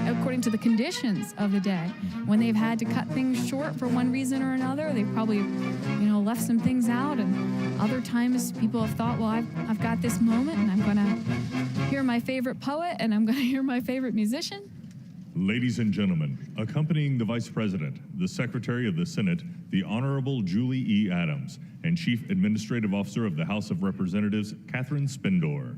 according to the conditions of the day. When they've had to cut things short for one reason or another, they probably, you know, left some things out, and other times people have thought, well, I've got this moment and I'm going to hear my favorite poet and I'm going to hear my favorite musician. Ladies and gentlemen, accompanying the Vice President, the Secretary of the Senate, the Honorable Julie E. Adams, and Chief Administrative Officer of the House of Representatives, Catherine Spindor.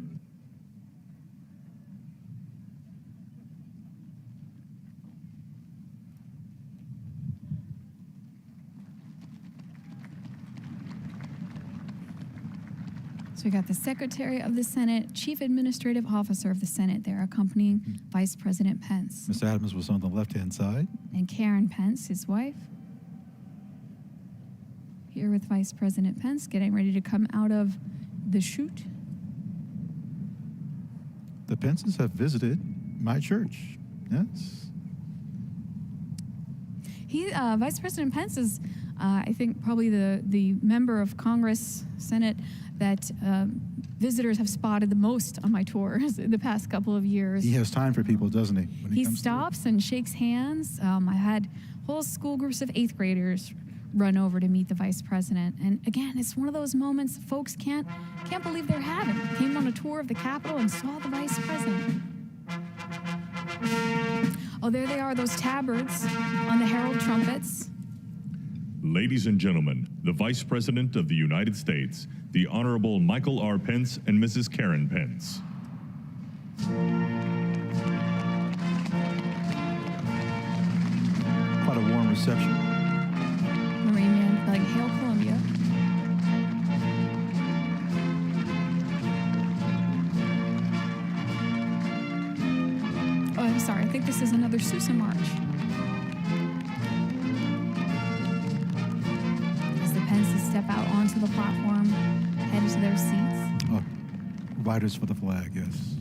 So we got the Secretary of the Senate, Chief Administrative Officer of the Senate there, accompanying Vice President Pence. Ms. Adams was on the left-hand side. And Karen Pence, his wife. Here with Vice President Pence, getting ready to come out of the chute. The Pences have visited my church. Yes. Vice President Pence is, I think, probably the member of Congress, Senate, that visitors have spotted the most on my tours the past couple of years. He has time for people, doesn't he? When He comes stops and shakes hands. I had whole school groups of 8th graders run over to meet the vice president. And again, it's one of those moments folks can't believe they're having. Came on a tour of the Capitol and saw the vice president. Oh, there they are, those tabards on the herald trumpets. Ladies and gentlemen, the Vice President of the United States, the Honorable Michael R. Pence and Mrs. Karen Pence. Quite a warm reception. Marine Man like Hail Columbia. Oh, I'm sorry. I think this is another Sousa March. As the Pences step out onto the platform, headed to their seats. Oh, riders for the flag, yes.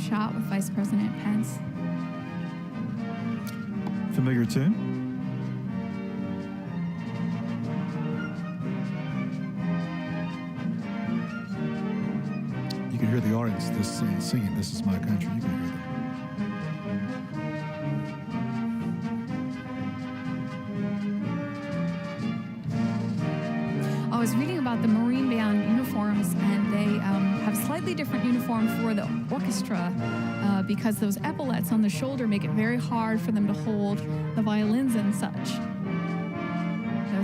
Shot with Vice President Pence. Familiar tune? You can hear the audience singing "This Is My Country." You can hear them. I was reading about the Marine Band uniforms, and they have slightly different uniform for the orchestra because those epaulets on the shoulder make it very hard for them to hold the violins and such.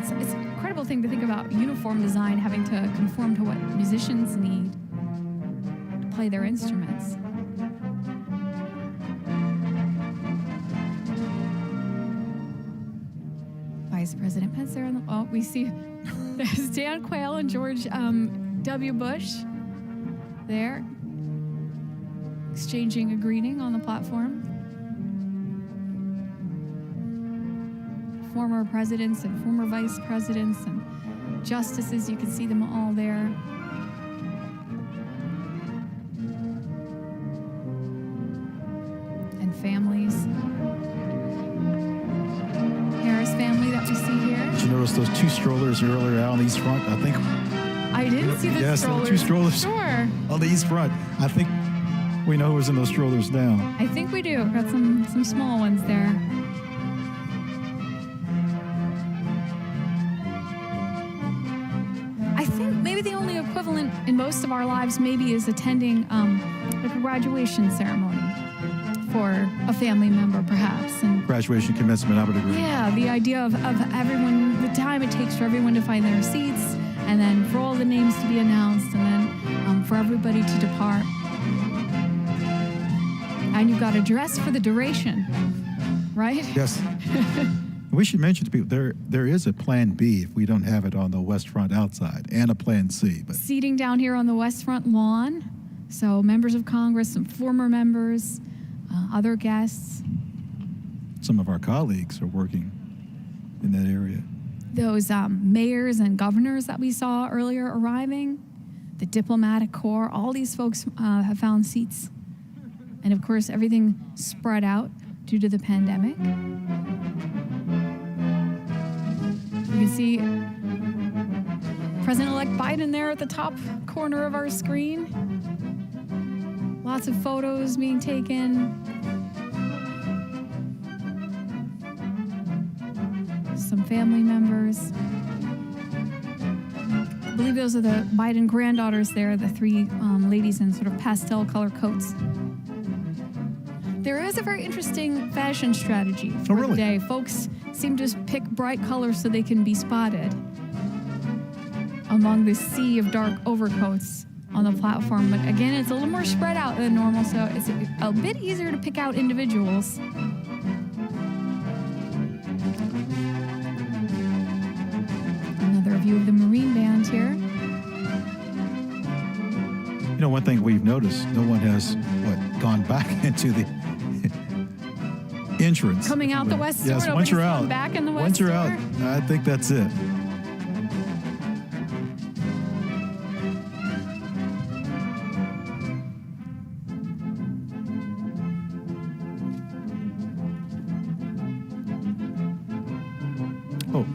So it's an incredible thing to think about uniform design having to conform to what musicians need to play their instruments. Vice President Pence there. We see there's Dan Quayle and George W. Bush there exchanging a greeting on the platform. Former presidents and former vice presidents and justices, you can see them all there. And families. Harris family that we see here. Did you notice those two strollers earlier out on the East Front? I think. I didn't see the yes, strollers. Two strollers. Sure. On the East Front. I think we know who's in those strollers now. I think we do. Got some small ones there. I think maybe the only equivalent in most of our lives maybe is attending like a graduation ceremony for a family member, perhaps. And Graduation, commencement, I would agree. yeah, the idea of everyone, the time it takes for everyone to find their seats, and then for all the names to be announced, and then for everybody to depart. And you've got to dress for the duration, right? Yes. We should mention to people there is a Plan B if we don't have it on the West Front outside, and a Plan C. But Seating down here on the West Front lawn. So members of Congress, some former members, other guests. some of our colleagues are working in that area. Those mayors and governors that we saw earlier arriving, the diplomatic corps, all these folks have found seats. And of course, everything spread out due to the pandemic. You can see President-elect Biden there at the top corner of our screen. Lots of photos being taken. Some family members. I believe those are the Biden granddaughters there, the three ladies in sort of pastel color coats. There is a very interesting fashion strategy for the day. Folks seem to pick bright colors so they can be spotted among the sea of dark overcoats on the platform. But again, it's a little more spread out than normal, so it's a bit easier to pick out individuals. Another view of the Marine Band here. You know, one thing we've noticed, no one has, gone back into the entrance. Coming out the west door. Yes, once you're out. Back in the west once you're door. out, I think that's it. Oh.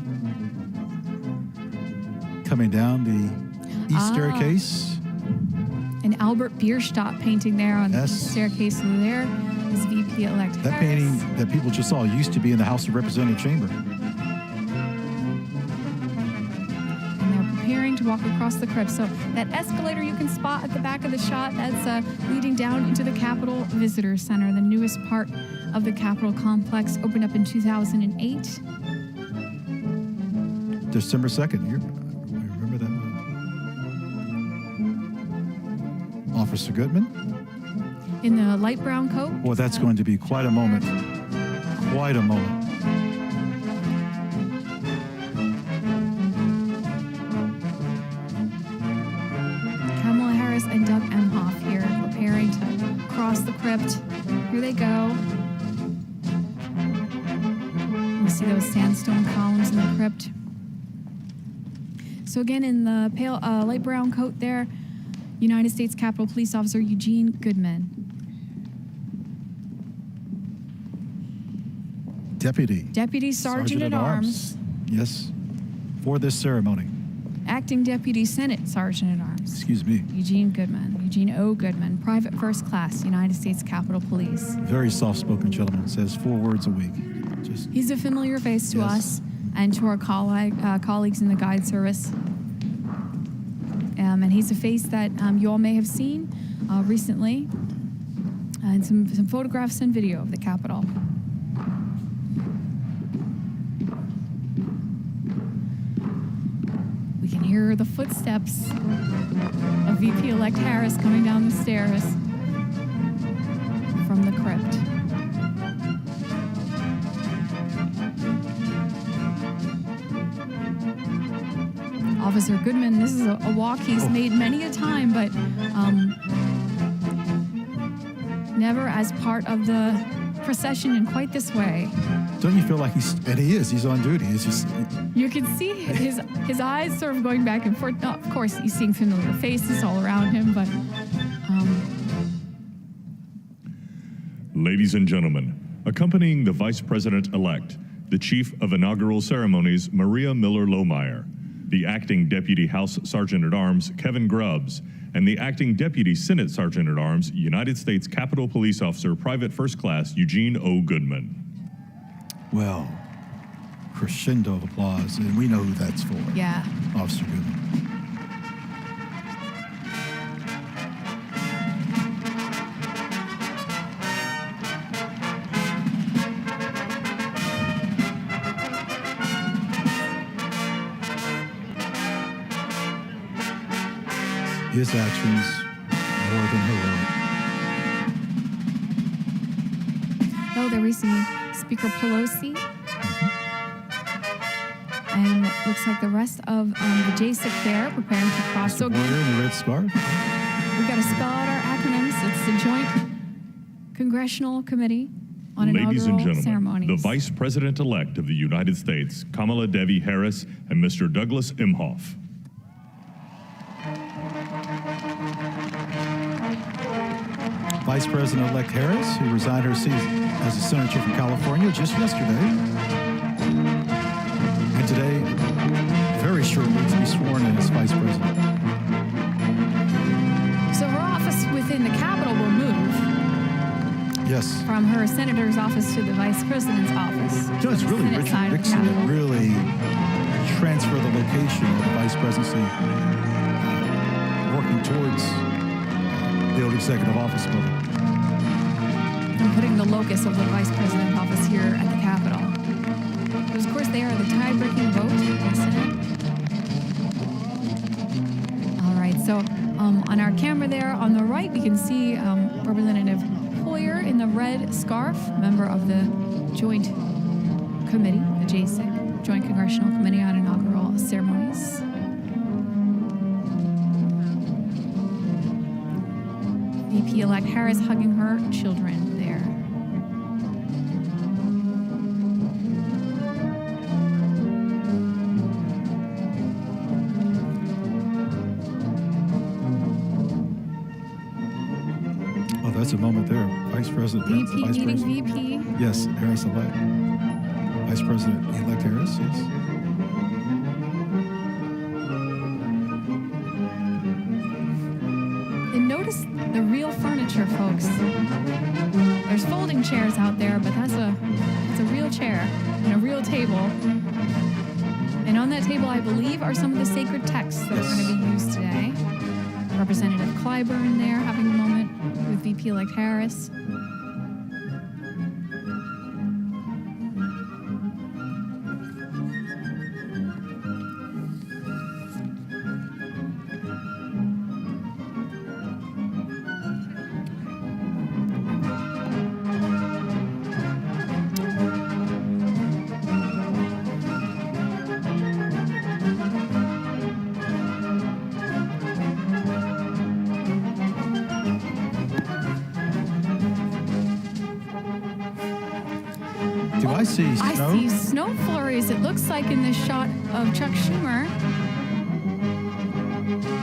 Coming down the east staircase. And Albert Bierstadt painting there on the Yes. staircase there is VP-elect That Harris. painting that people just saw used to be in the House of Representatives chamber. And they're preparing to walk across the crypt. So that escalator you can spot at the back of the shot, that's leading down into the Capitol Visitor Center, the newest part of the Capitol complex, opened up in 2008. December 2nd. I remember that one. Officer Goodman. In the light brown coat. Well, that's going to be quite a moment. Quite a moment. Kamala Harris and Doug Emhoff here preparing to cross the crypt. Here they go. You see those sandstone columns in the crypt. So again, in the pale light brown coat there, United States Capitol Police Officer Eugene Goodman. Deputy Sergeant at Arms. Yes, for this ceremony. Acting Deputy Senate Sergeant at Arms. Excuse me. Eugene Goodman. Eugene O. Goodman, Private First Class, United States Capitol Police. Very soft-spoken gentleman. Says 4 words a week. Just He's a familiar face to Yes. us and to our colleagues in the guide service. And he's a face that you all may have seen recently, and some photographs and video of the Capitol. We can hear the footsteps of VP-elect Harris coming down the stairs from the crypt. Officer Goodman, this is a walk he's made many a time, but never as part of the procession in quite this way. don't you feel like he's on duty? It's just You can see his eyes sort of going back and forth. Now, of course, he's seeing familiar faces all around him, but Ladies and gentlemen, accompanying the Vice President-elect, the Chief of Inaugural Ceremonies, Maria Miller-Lohmeyer, the Acting Deputy House Sergeant-at-Arms, Kevin Grubbs, and the Acting Deputy Senate Sergeant-at-Arms, United States Capitol Police Officer Private First Class Eugene O. Goodman. well, crescendo of applause, and we know who that's for. yeah. Officer Goodman. His actions more than heroic. Oh, there we see Speaker Pelosi. And it looks like the rest of the JSIC there preparing to cross. So Warrior again, in the red scarf. we've got to spell out our acronyms. It's the Joint Congressional Committee on Ladies and Inaugural gentlemen, Ceremonies. the Vice President-elect of the United States, Kamala Devi Harris, and Mr. Douglas Emhoff. Vice President-elect Harris, who resigned her seat as a senator from California just yesterday, and today, very shortly, to be sworn in as Vice President. So her office within the Capitol will move Yes. from her senator's office to the vice president's office. You know, it's really Senate Richard side of the Nixon that Capitol. really transferred the location of the vice presidency, working towards the old executive office building. And putting the locus of the vice president office here at the Capitol. Because, of course, they are the tie-breaking vote in the Senate. All right, so on our camera there on the right, we can see Representative Hoyer in the red scarf, member of the Joint Committee, the JSIC, Joint Congressional Committee on Inaugural Ceremonies. VP-elect Harris hugging her children there. Oh, that's a moment there. Vice President. VP Vice meeting President. VP. Yes, Harris-elect. Vice President-elect Harris, yes. And notice royal table. And on that table, I believe, are some of the sacred texts that are going to be used today. Representative Clyburn there having a moment with VP-elect Harris. Do I see snow? I see snow flurries, it looks like, in this shot of Chuck Schumer.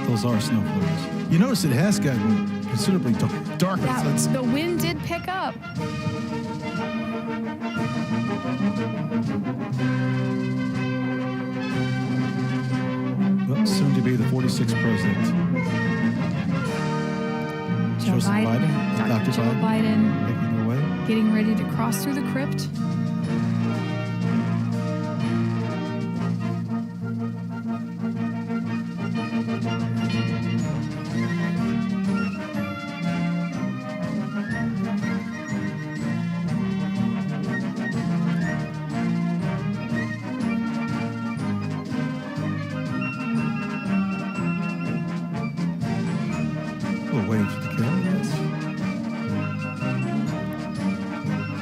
Those are snow flurries. You notice it has gotten considerably darker. Yeah, since the wind did pick up. Well, soon to be the 46th president. Joe Joseph Biden, Dr. Joe Biden, making their way. getting ready to cross through the crypt. We'll wave to the camera. Yes.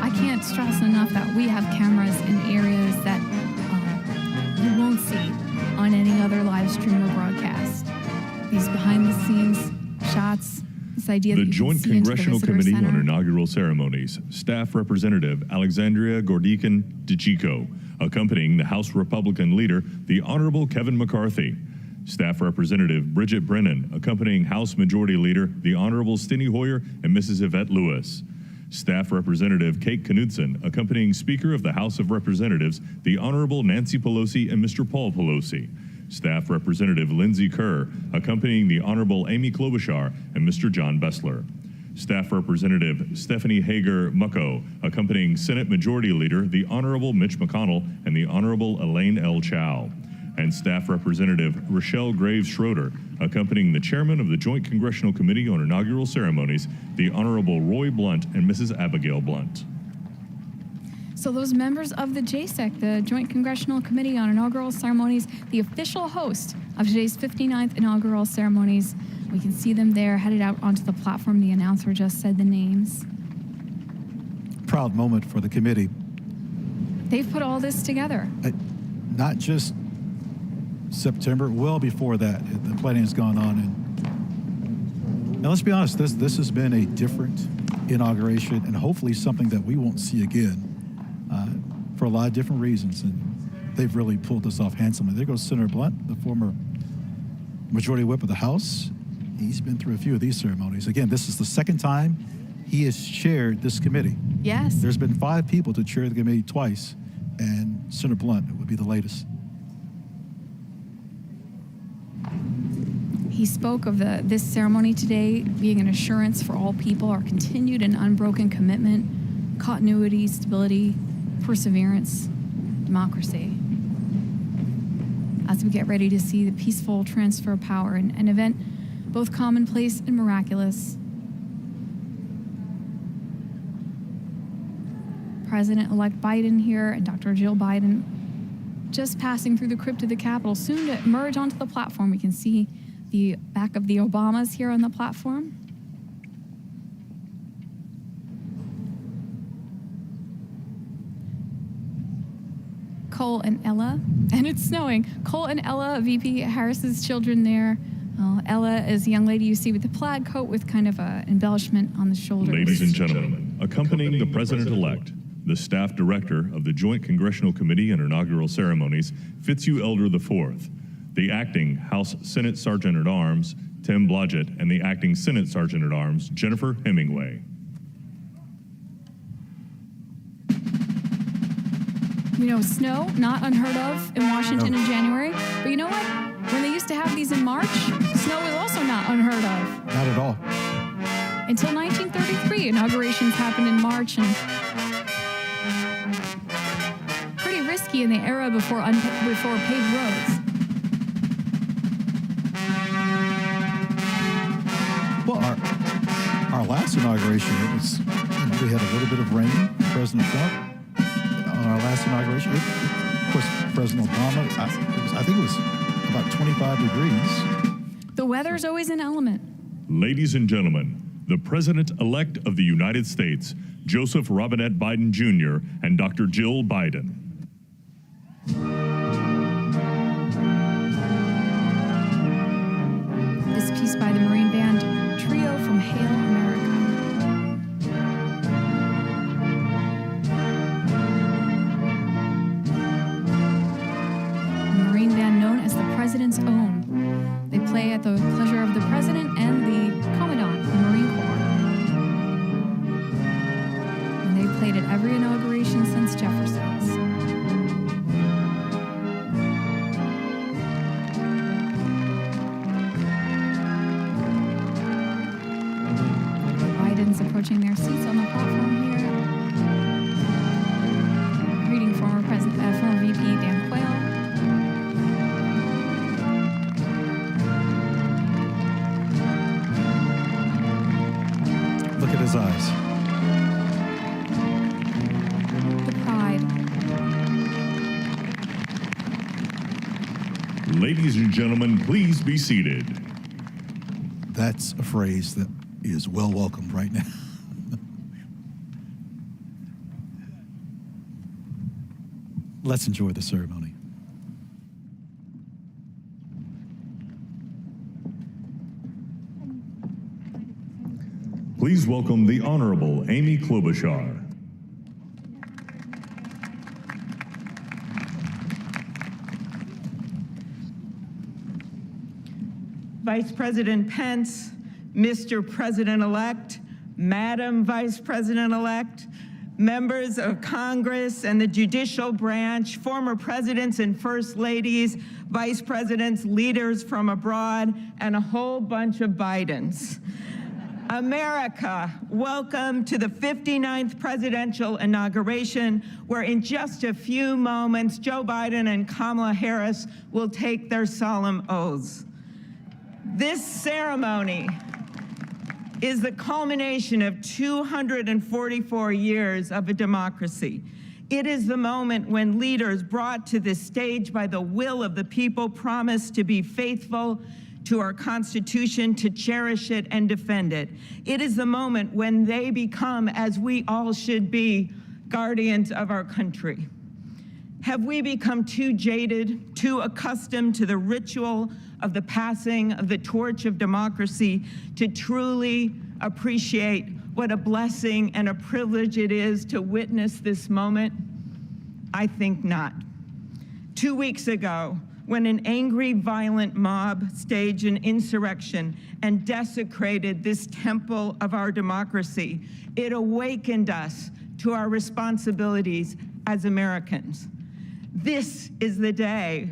I can't stress enough that we have cameras in areas that you won't see on any other live stream or broadcast. These behind-the-scenes shots, this idea The that you Joint can see into the Congressional visitor Committee center. on Inaugural Ceremonies, Staff Representative Alexandria Gordikan DeChico, accompanying the House Republican leader, the Honorable Kevin McCarthy. Staff Representative Bridget Brennan, accompanying House Majority Leader, the Honorable Steny Hoyer and Mrs. Yvette Lewis. Staff Representative Kate Knudsen, accompanying Speaker of the House of Representatives, the Honorable Nancy Pelosi and Mr. Paul Pelosi. Staff Representative Lindsey Kerr, accompanying the Honorable Amy Klobuchar and Mr. John Bessler. Staff Representative Stephanie Hager Mucko, accompanying Senate Majority Leader, the Honorable Mitch McConnell and the Honorable Elaine L. Chao. And Staff Representative Rochelle Graves Schroeder, accompanying the Chairman of the Joint Congressional Committee on Inaugural Ceremonies, the Honorable Roy Blunt and Mrs. Abigail Blunt. So those members of the JCEC, the Joint Congressional Committee on Inaugural Ceremonies, the official host of today's 59th inaugural ceremonies, we can see them there headed out onto the platform. The announcer just said the names. Proud moment for the committee. They've put all this together. Not just September, well before that, the planning has gone on. And let's be honest, this has been a different inauguration and hopefully something that we won't see again for a lot of different reasons. And they've really pulled this off handsomely. There goes Senator Blunt, the former Majority Whip of the House. He's been through a few of these ceremonies. Again, this is the second time he has chaired this committee. Yes. There's been 5 people to chair the committee twice, and Senator Blunt would be the latest. He spoke of this ceremony today being an assurance for all people, our continued and unbroken commitment, continuity, stability, perseverance, democracy. As we get ready to see the peaceful transfer of power, an event both commonplace and miraculous. President-elect Biden here and Dr. Jill Biden just passing through the crypt of the Capitol, soon to emerge onto the platform. We can see the back of the Obamas here on the platform. Cole and Ella, and it's snowing. Cole and Ella, VP Harris's children there. Ella is the young lady you see with the plaid coat with kind of an embellishment on the shoulders. Ladies and gentlemen, accompanying the President-elect, the Staff Director of the Joint Congressional Committee on Inaugural Ceremonies, Fitzhugh Elder IV, the Acting House Senate Sergeant-at-Arms, Tim Blodgett, and the Acting Senate Sergeant-at-Arms, Jennifer Hemingway. You know, snow, not unheard of in Washington in January. But you know what? When they used to have these in March, snow was also not unheard of. Not at all. Until 1933, inaugurations happened in March, and pretty risky in the era before paved roads. Well, our last inauguration, we had a little bit of rain. President Trump on our last inauguration. Of course, President Obama. I think it was about 25 degrees. The weather's always an element. Ladies and gentlemen, the President-elect of the United States, Joseph Robinette Biden Jr. and Dr. Jill Biden. This piece by the Marine Band Trio from Hail America. A Marine Band known as the President's Own. They play at the pleasure of the President and the Commandant of the Marine Corps. And they've played at every inauguration since Jefferson's. Biden's approaching their seats on the platform here. Greeting former VP Dan Quayle. Look at his eyes. The pride. Ladies and gentlemen, please be seated. That's a phrase that is well welcomed right now. Let's enjoy the ceremony. Please welcome the Honorable Amy Klobuchar. Vice President Pence, Mr. President-elect, Madam Vice President-elect, members of Congress and the judicial branch, former presidents and first ladies, vice presidents, leaders from abroad, and a whole bunch of Bidens. America, welcome to the 59th presidential inauguration, where in just a few moments, Joe Biden and Kamala Harris will take their solemn oaths. This ceremony is the culmination of 244 years of a democracy. It is the moment when leaders brought to this stage by the will of the people promise to be faithful to our Constitution, to cherish it and defend it. It is the moment when they become, as we all should be, guardians of our country. Have we become too jaded, too accustomed to the ritual of the passing of the torch of democracy to truly appreciate what a blessing and a privilege it is to witness this moment? I think not. 2 weeks ago, when an angry, violent mob staged an insurrection and desecrated this temple of our democracy, it awakened us to our responsibilities as Americans. This is the day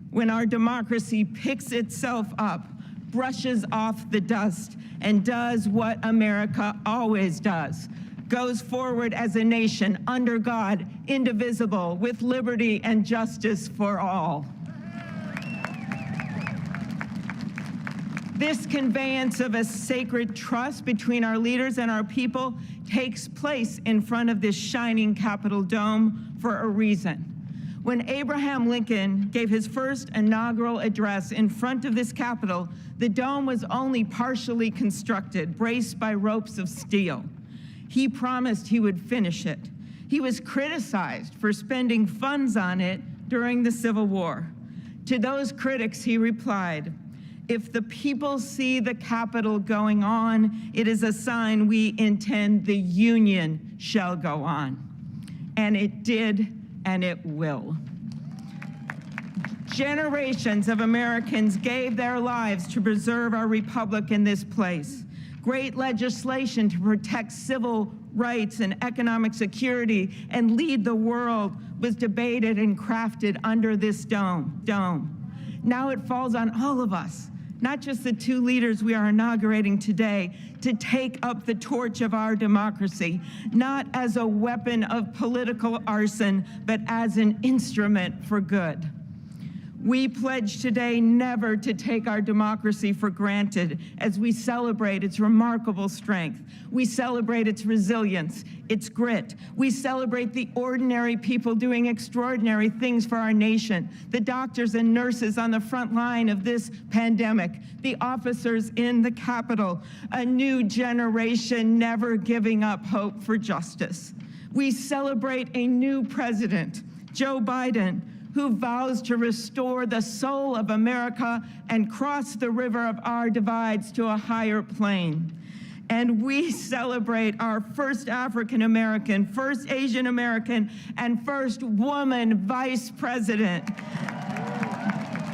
when our democracy picks itself up, brushes off the dust, and does what America always does: goes forward as a nation under God, indivisible, with liberty and justice for all. This conveyance of a sacred trust between our leaders and our people takes place in front of this shining Capitol dome for a reason. When Abraham Lincoln gave his first inaugural address in front of this Capitol, the dome was only partially constructed, braced by ropes of steel. He promised he would finish it. He was criticized for spending funds on it during the Civil War. To those critics, he replied, "If the people see the Capitol going on, it is a sign we intend the Union shall go on." And it did, and it will. Generations of Americans gave their lives to preserve our republic in this place. Great legislation to protect civil rights and economic security and lead the world was debated and crafted under this dome. Now it falls on all of us, not just the two leaders we are inaugurating today, to take up the torch of our democracy, not as a weapon of political arson, but as an instrument for good. We pledge today never to take our democracy for granted as we celebrate its remarkable strength. We celebrate its resilience, its grit. We celebrate the ordinary people doing extraordinary things for our nation, the doctors and nurses on the front line of this pandemic, the officers in the Capitol, a new generation never giving up hope for justice. We celebrate a new president, Joe Biden, who vows to restore the soul of America and cross the river of our divides to a higher plane. And we celebrate our first African American, first Asian American, and first woman vice president,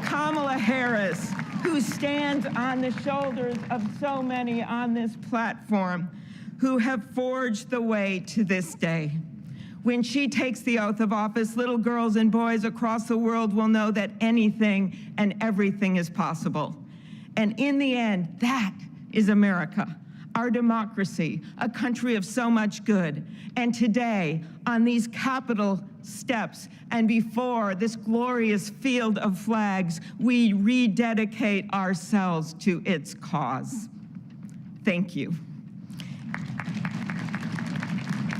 Kamala Harris, who stands on the shoulders of so many on this platform who have forged the way to this day. When she takes the oath of office, little girls and boys across the world will know that anything and everything is possible. And in the end, that is America, our democracy, a country of so much good. And today, on these Capitol steps and before this glorious field of flags, we rededicate ourselves to its cause. Thank you.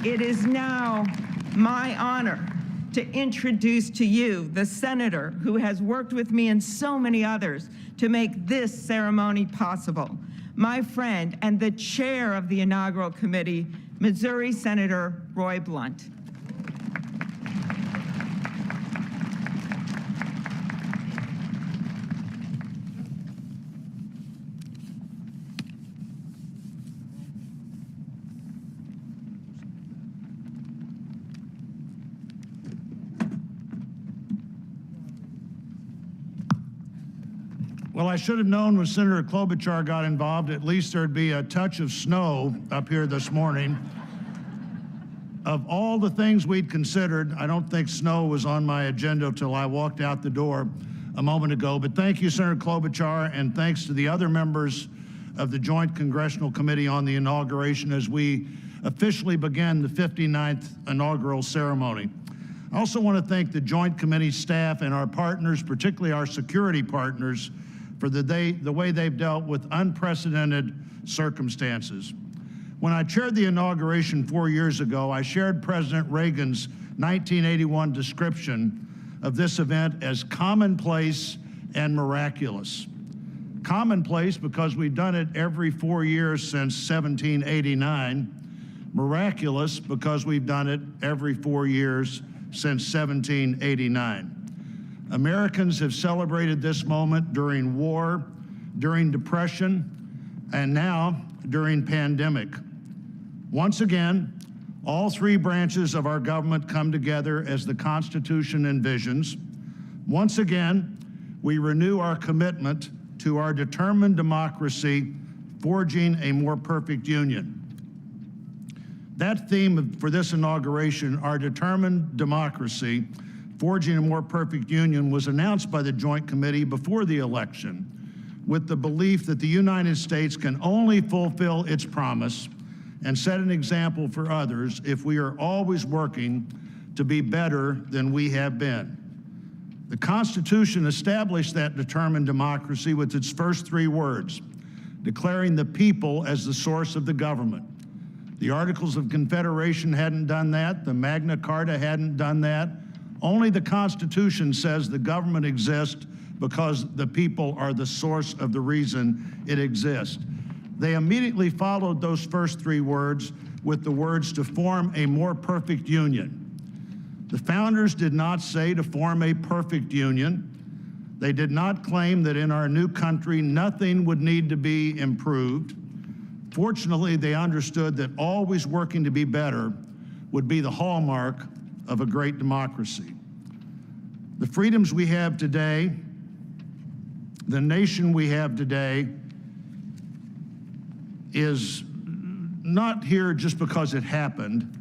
It is now my honor to introduce to you the senator who has worked with me and so many others to make this ceremony possible, my friend and the chair of the inaugural committee, Missouri Senator Roy Blunt. Well, I should have known when Senator Klobuchar got involved, at least there'd be a touch of snow up here this morning. Of all the things we'd considered, I don't think snow was on my agenda until I walked out the door a moment ago. But thank you, Senator Klobuchar, and thanks to the other members of the Joint Congressional Committee on the inauguration as we officially begin the 59th inaugural ceremony. I also want to thank the Joint Committee staff and our partners, particularly our security partners, for the way they've dealt with unprecedented circumstances. When I chaired the inauguration 4 years ago, I shared President Reagan's 1981 description of this event as commonplace and miraculous. Commonplace because we've done it every 4 years since 1789. Miraculous because we've done it every 4 years since 1789. Americans have celebrated this moment during war, during depression, and now during pandemic. Once again, all three branches of our government come together as the Constitution envisions. Once again, we renew our commitment to our determined democracy, forging a more perfect union. That theme for this inauguration, our determined democracy, forging a more perfect union, was announced by the Joint Committee before the election with the belief that the United States can only fulfill its promise and set an example for others if we are always working to be better than we have been. The Constitution established that determined democracy with its first three words, declaring the people as the source of the government. The Articles of Confederation hadn't done that. The Magna Carta hadn't done that. Only the Constitution says the government exists because the people are the source of the reason it exists. They immediately followed those first three words with the words to form a more perfect union. The founders did not say to form a perfect union. They did not claim that in our new country nothing would need to be improved. Fortunately, they understood that always working to be better would be the hallmark of a great democracy. The freedoms we have today, the nation we have today, is not here just because it happened,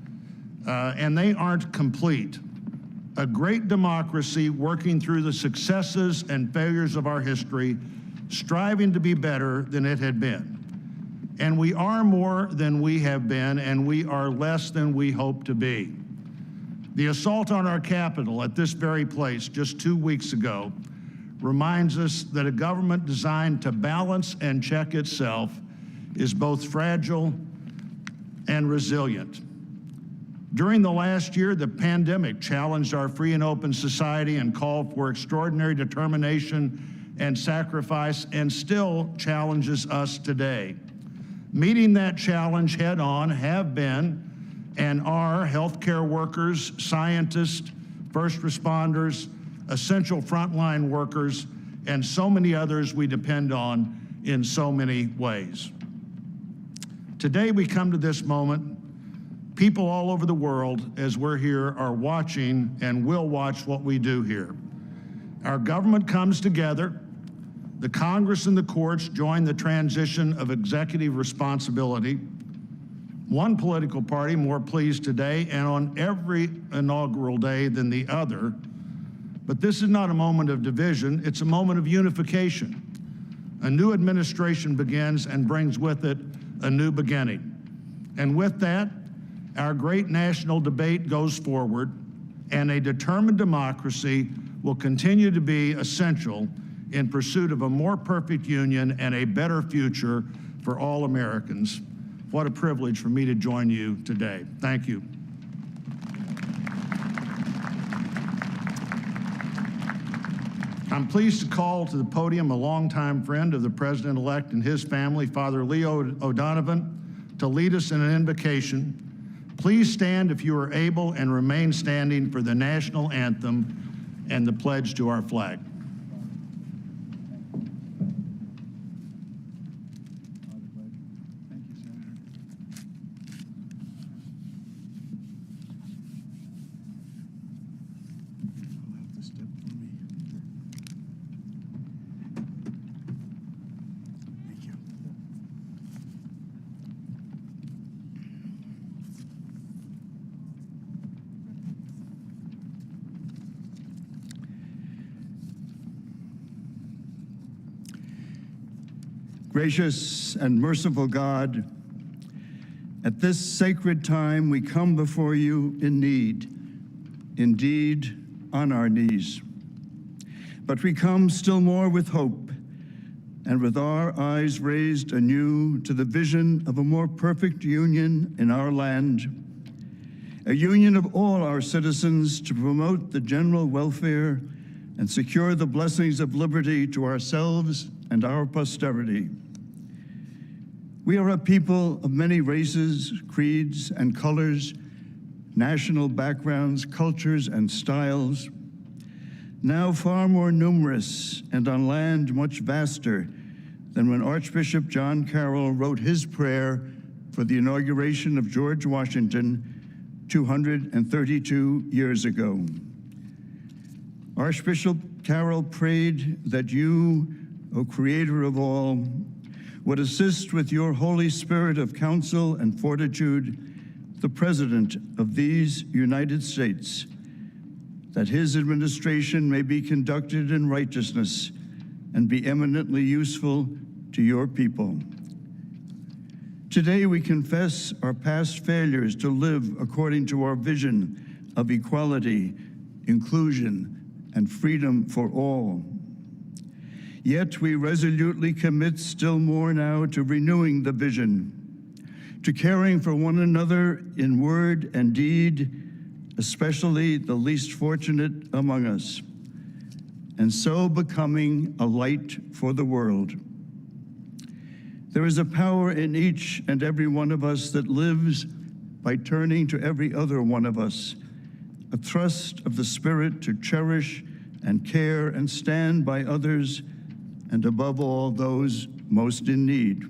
and they aren't complete. A great democracy working through the successes and failures of our history striving to be better than it had been. And we are more than we have been, and we are less than we hope to be. The assault on our Capitol at this very place just 2 weeks ago reminds us that a government designed to balance and check itself is both fragile and resilient. During the last year, the pandemic challenged our free and open society and called for extraordinary determination and sacrifice, and still challenges us today. Meeting that challenge head on have been and are healthcare workers, scientists, first responders, essential frontline workers, and so many others we depend on in so many ways. Today we come to this moment. People all over the world, as we're here, are watching and will watch what we do here. Our government comes together. The Congress and the courts join the transition of executive responsibility. One political party more pleased today and on every inaugural day than the other. But this is not a moment of division, it's a moment of unification. A new administration begins and brings with it a new beginning. And with that, our great national debate goes forward, and a determined democracy will continue to be essential in pursuit of a more perfect union and a better future for all Americans. What a privilege for me to join you today. Thank you. I'm pleased to call to the podium a longtime friend of the President-elect and his family, Father Leo O'Donovan, to lead us in an invocation. Please stand if you are able and remain standing for the national anthem and the pledge to our flag. Gracious and merciful God, at this sacred time we come before you in need, indeed on our knees. But we come still more with hope and with our eyes raised anew to the vision of a more perfect union in our land, a union of all our citizens to promote the general welfare and secure the blessings of liberty to ourselves and our posterity. We are a people of many races, creeds, and colors, national backgrounds, cultures, and styles, now far more numerous and on land much vaster than when Archbishop John Carroll wrote his prayer for the inauguration of George Washington 232 years ago. Archbishop Carroll prayed that you, O Creator of all, would assist with your Holy Spirit of counsel and fortitude the President of these United States, that his administration may be conducted in righteousness and be eminently useful to your people. Today we confess our past failures to live according to our vision of equality, inclusion, and freedom for all. Yet we resolutely commit still more now to renewing the vision, to caring for one another in word and deed, especially the least fortunate among us, and so becoming a light for the world. There is a power in each and every one of us that lives by turning to every other one of us, a thrust of the Spirit to cherish and care and stand by others, and above all, those most in need.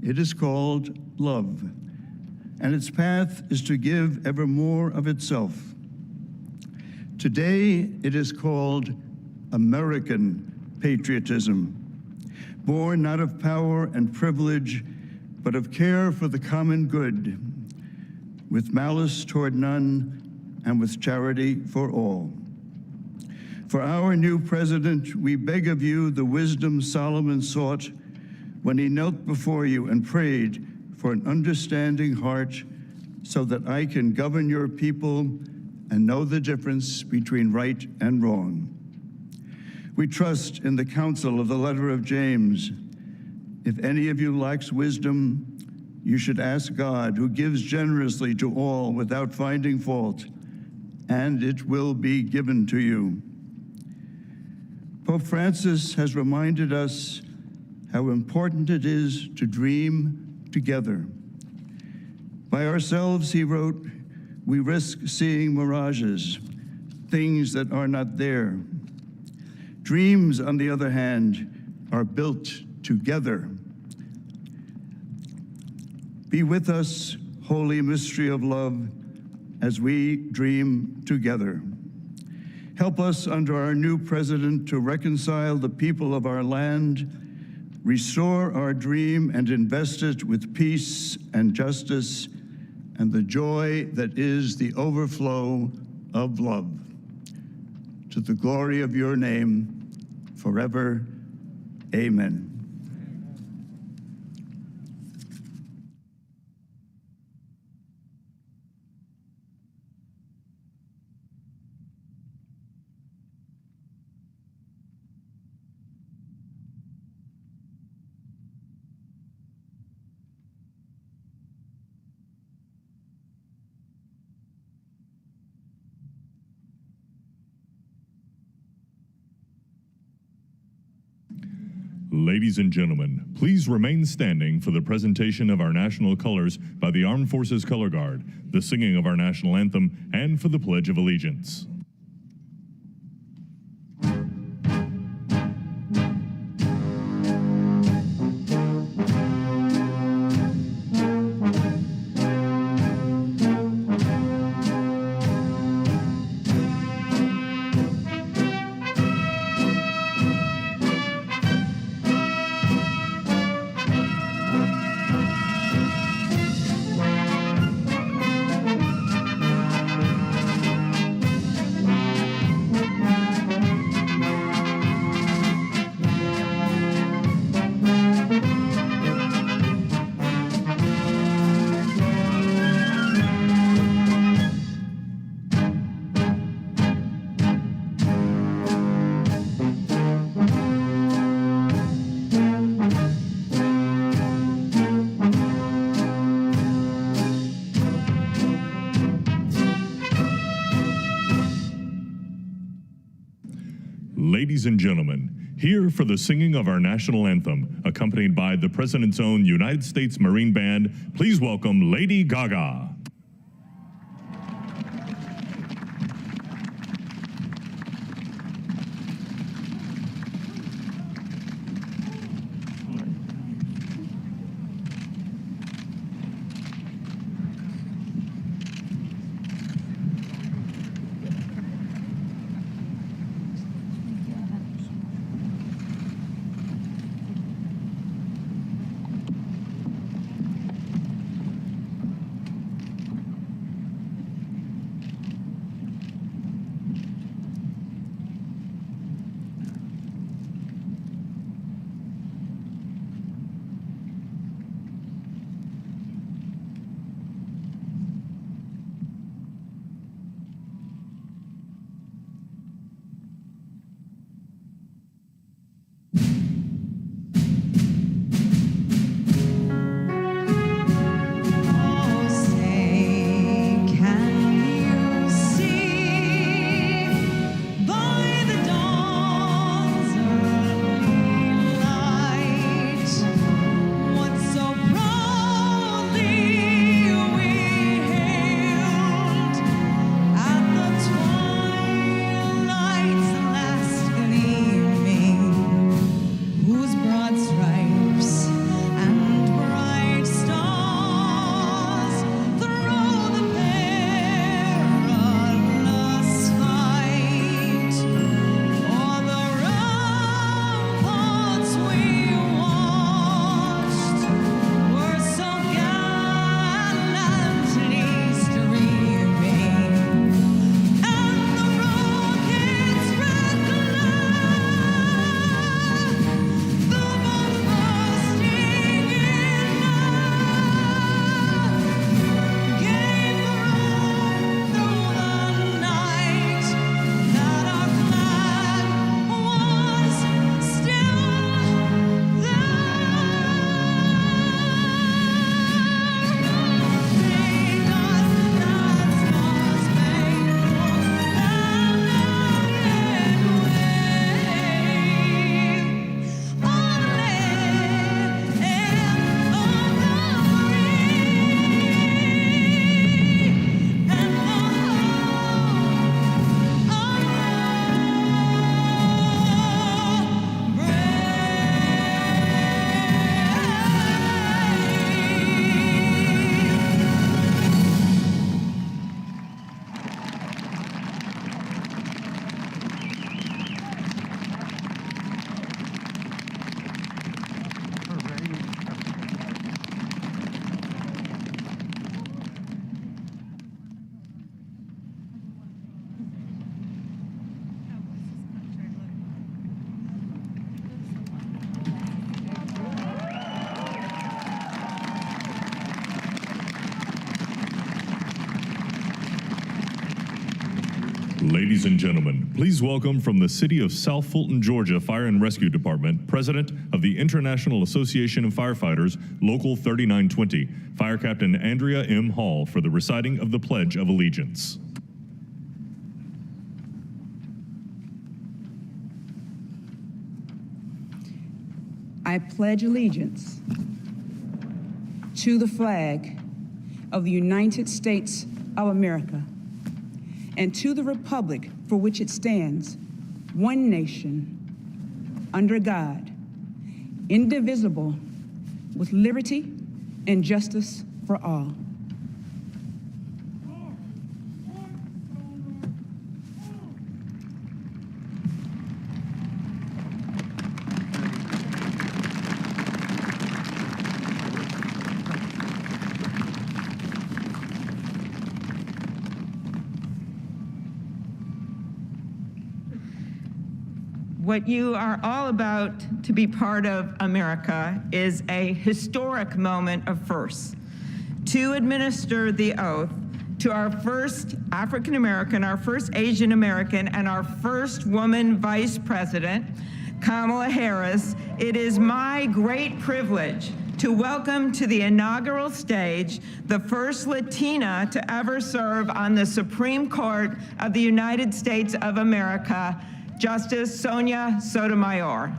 It is called love, and its path is to give ever more of itself. Today, it is called American patriotism, born not of power and privilege, but of care for the common good, with malice toward none and with charity for all. For our new president, we beg of you the wisdom Solomon sought when he knelt before you and prayed for an understanding heart so that I can govern your people and know the difference between right and wrong. We trust in the counsel of the letter of James. If any of you lacks wisdom, you should ask God, who gives generously to all without finding fault, and it will be given to you. Pope Francis has reminded us how important it is to dream together. By ourselves, he wrote, we risk seeing mirages, things that are not there. Dreams, on the other hand, are built together. Be with us, holy mystery of love, as we dream together. Help us under our new president to reconcile the people of our land, restore our dream and invest it with peace and justice and the joy that is the overflow of love. To the glory of your name, forever, amen. Ladies and gentlemen, please remain standing for the presentation of our national colors by the Armed Forces Color Guard, the singing of our national anthem, and for the Pledge of Allegiance. Ladies and gentlemen, here for the singing of our national anthem, accompanied by the President's own United States Marine Band, please welcome Lady Gaga. Ladies and gentlemen, please welcome from the city of South Fulton, Georgia Fire and Rescue Department, President of the International Association of Firefighters, Local 3920, Fire Captain Andrea M. Hall, for the reciting of the Pledge of Allegiance. I pledge allegiance to the flag of the United States of America and to the republic for which it stands, one nation, under God, indivisible, with liberty and justice for all. What you are all about to be part of, America, is a historic moment of firsts. To administer the oath to our first African American, our first Asian American, and our first woman vice president, Kamala Harris, it is my great privilege to welcome to the inaugural stage the first Latina to ever serve on the Supreme Court of the United States of America, Justice Sonia Sotomayor.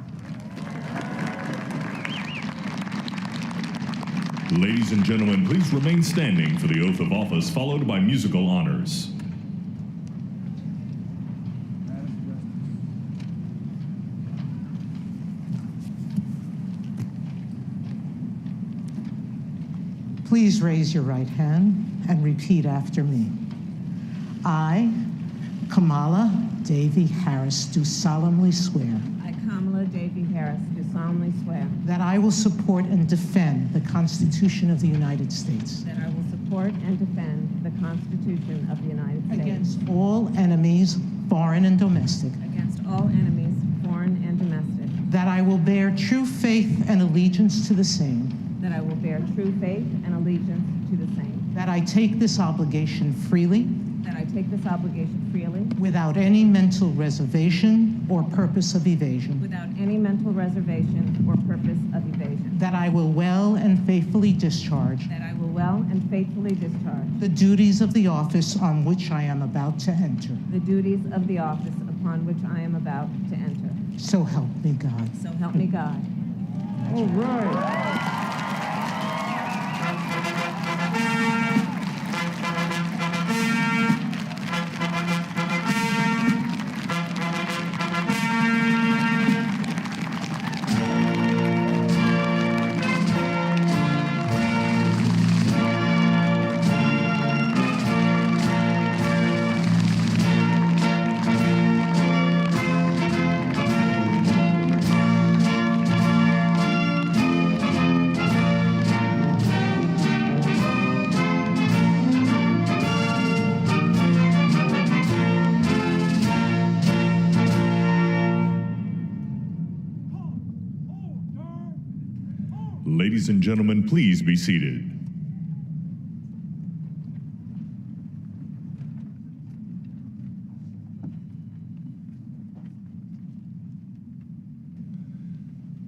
Ladies and gentlemen, please remain standing for the oath of office, followed by musical honors. Please raise your right hand and repeat after me. I, Kamala Davy Harris, do solemnly swear I, Kamala Davy Harris, do solemnly swear that I will support and defend the Constitution of the United States that I will support and defend the Constitution of the United States against all enemies, foreign and domestic, against all enemies, foreign and domestic, that I will bear true faith and allegiance to the same, that I will bear true faith and allegiance to the same, that I take this obligation freely, that I take this obligation freely, without any mental reservation or purpose of evasion, without any mental reservation or purpose of evasion, that I will well and faithfully discharge that I will well and faithfully discharge the duties of the office on which I am about to enter. the duties of the office upon which I am about to enter. So help me God. So help me God. All right. Ladies and gentlemen, please be seated.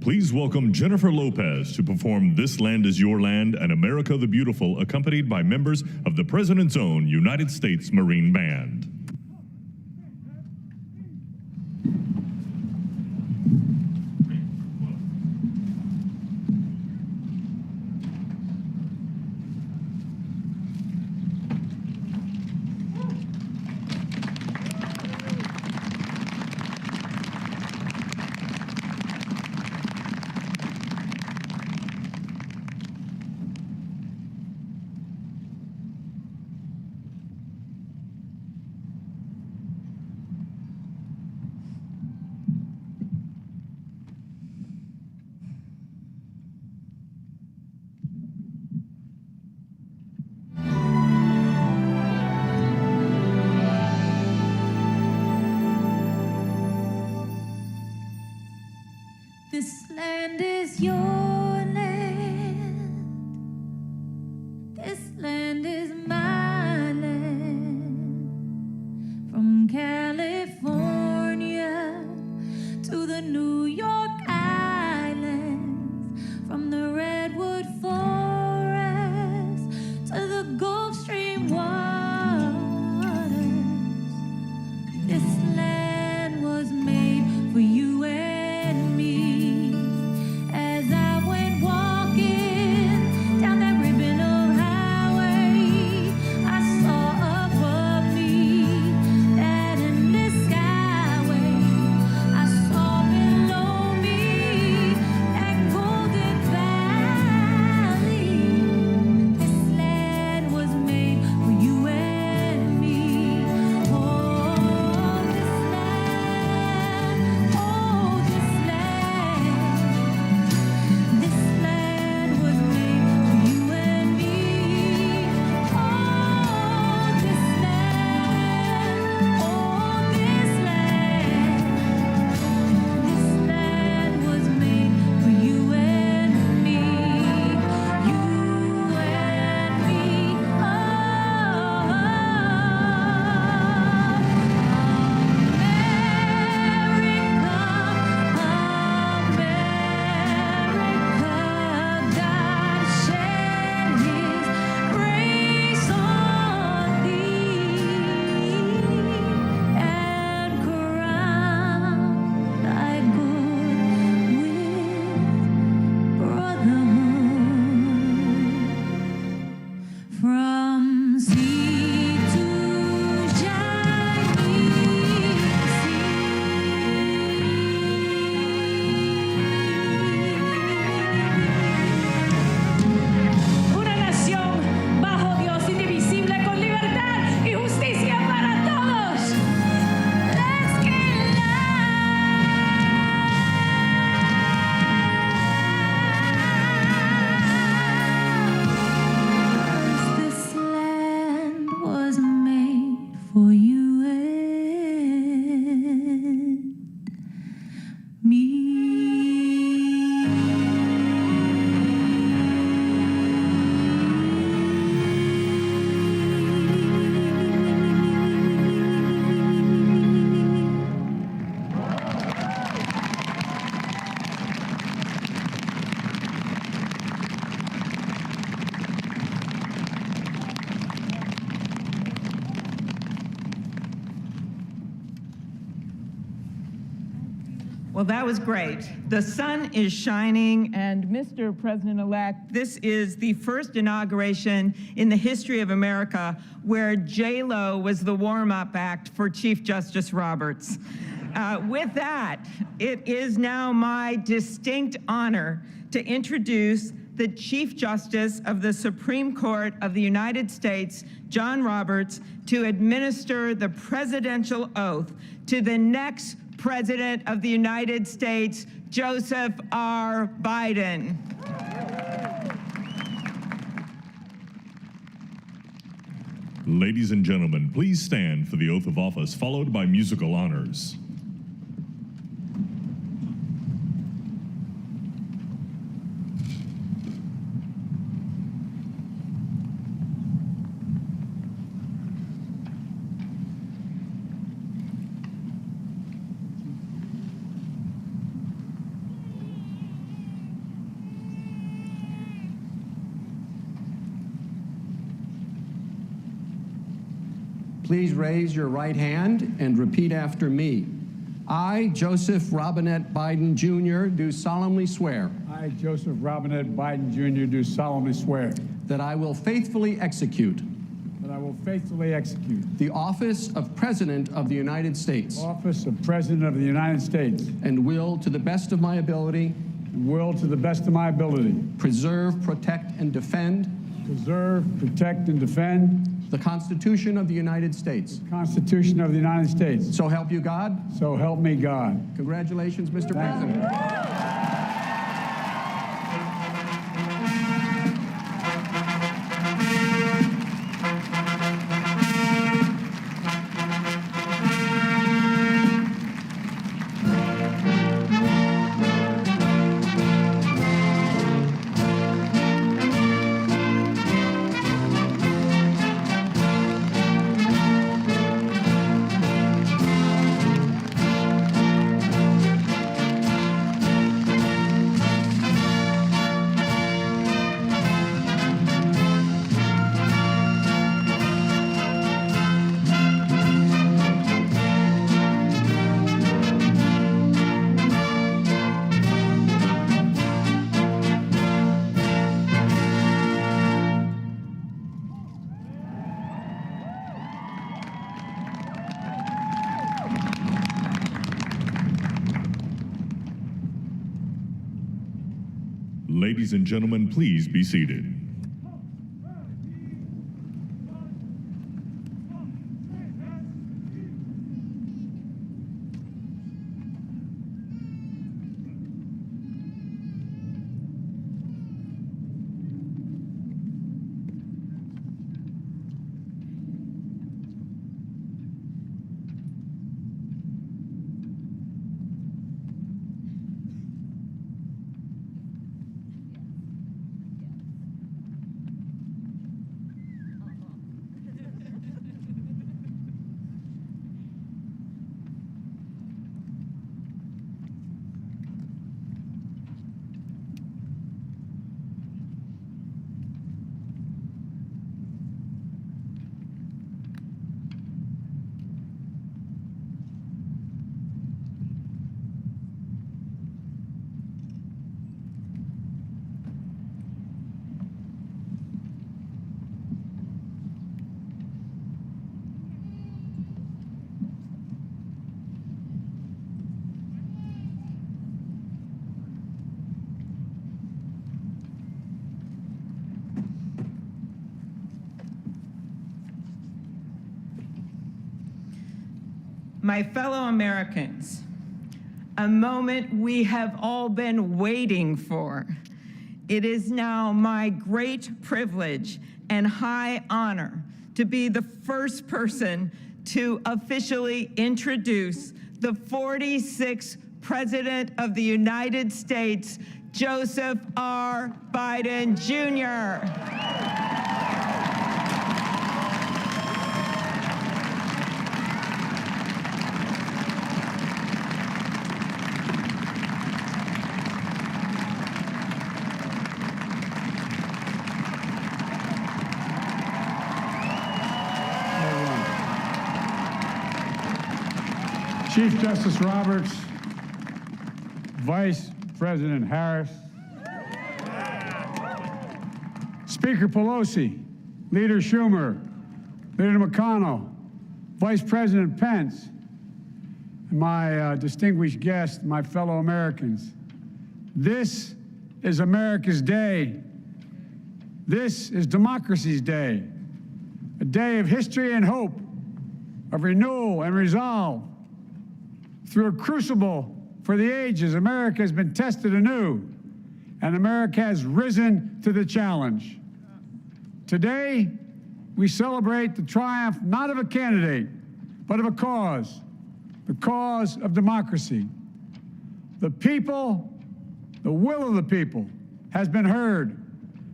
Please welcome Jennifer Lopez to perform This Land Is Your Land and America the Beautiful, accompanied by members of the President's own United States Marine Band. This land is your land. This land is my land. From California Well, that was great. The sun is shining, and Mr. President-elect, this is the first inauguration in the history of America where J-Lo was the warm-up act for Chief Justice Roberts. With that, it is now my distinct honor to introduce the Chief Justice of the Supreme Court of the United States, John Roberts, to administer the presidential oath to the next President of the United States, Joseph R. Biden. Ladies and gentlemen, please stand for the oath of office, followed by musical honors. Please raise your right hand and repeat after me. I, Joseph Robinette Biden, Jr., do solemnly swear. I, Joseph Robinette Biden, Jr., do solemnly swear. That I will faithfully execute. That I will faithfully execute. The office of President of the United States. Office of President of the United States. And will, to the best of my ability. And will, to the best of my ability. Preserve, protect, and defend. Preserve, protect, and defend. The Constitution of the United States. The Constitution of the United States. So help you God. So help me God. Congratulations, Mr. President. Ladies and gentlemen, please be seated. My fellow Americans, a moment we have all been waiting for. It is now my great privilege and high honor to be the first person to officially introduce the 46th President of the United States, Joseph R. Biden, Jr. Chief Justice Roberts, Vice President Harris, Speaker Pelosi, Leader Schumer, Leader McConnell, Vice President Pence, and my distinguished guests, my fellow Americans. This is America's day. This is democracy's day, a day of history and hope, of renewal and resolve. Through a crucible for the ages, America has been tested anew, and America has risen to the challenge. Today, we celebrate the triumph not of a candidate, but of a cause, the cause of democracy. The people, the will of the people has been heard,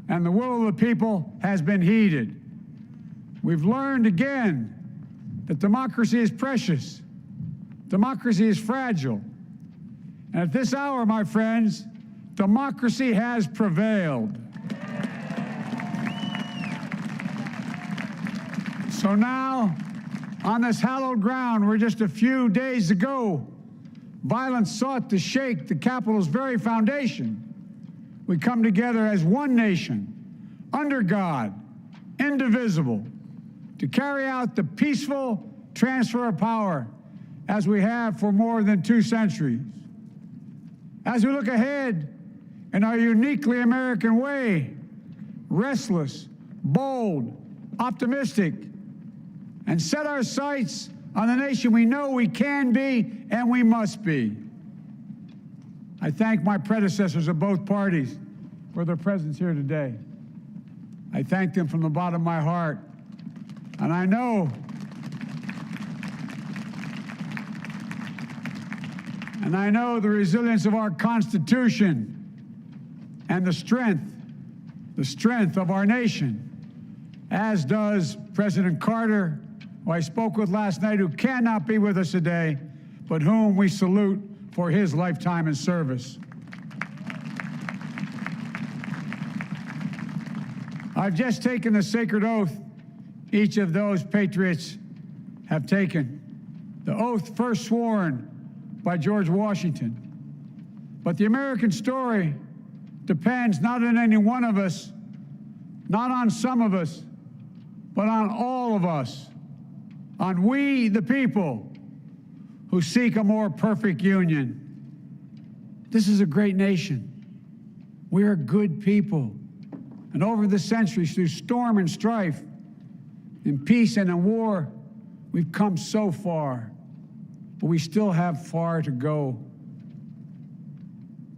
and the will of the people has been heeded. We've learned again that democracy is precious, democracy is fragile. And at this hour, my friends, democracy has prevailed. So now, on this hallowed ground where just a few days ago, violence sought to shake the Capitol's very foundation, we come together as one nation, under God, indivisible, to carry out the peaceful transfer of power as we have for more than 2 centuries. As we look ahead in our uniquely American way, restless, bold, optimistic, and set our sights on the nation we know we can be and we must be. I thank my predecessors of both parties for their presence here today. I thank them from the bottom of my heart. And I know the resilience of our Constitution and the strength of our nation, as does President Carter, who I spoke with last night, who cannot be with us today, but whom we salute for his lifetime in service. I've just taken the sacred oath each of those patriots have taken, the oath first sworn by George Washington. But the American story depends not on any one of us, not on some of us, but on all of us, on we the people who seek a more perfect union. This is a great nation. We are good people. And over the centuries, through storm and strife, in peace and in war, we've come so far, but we still have far to go.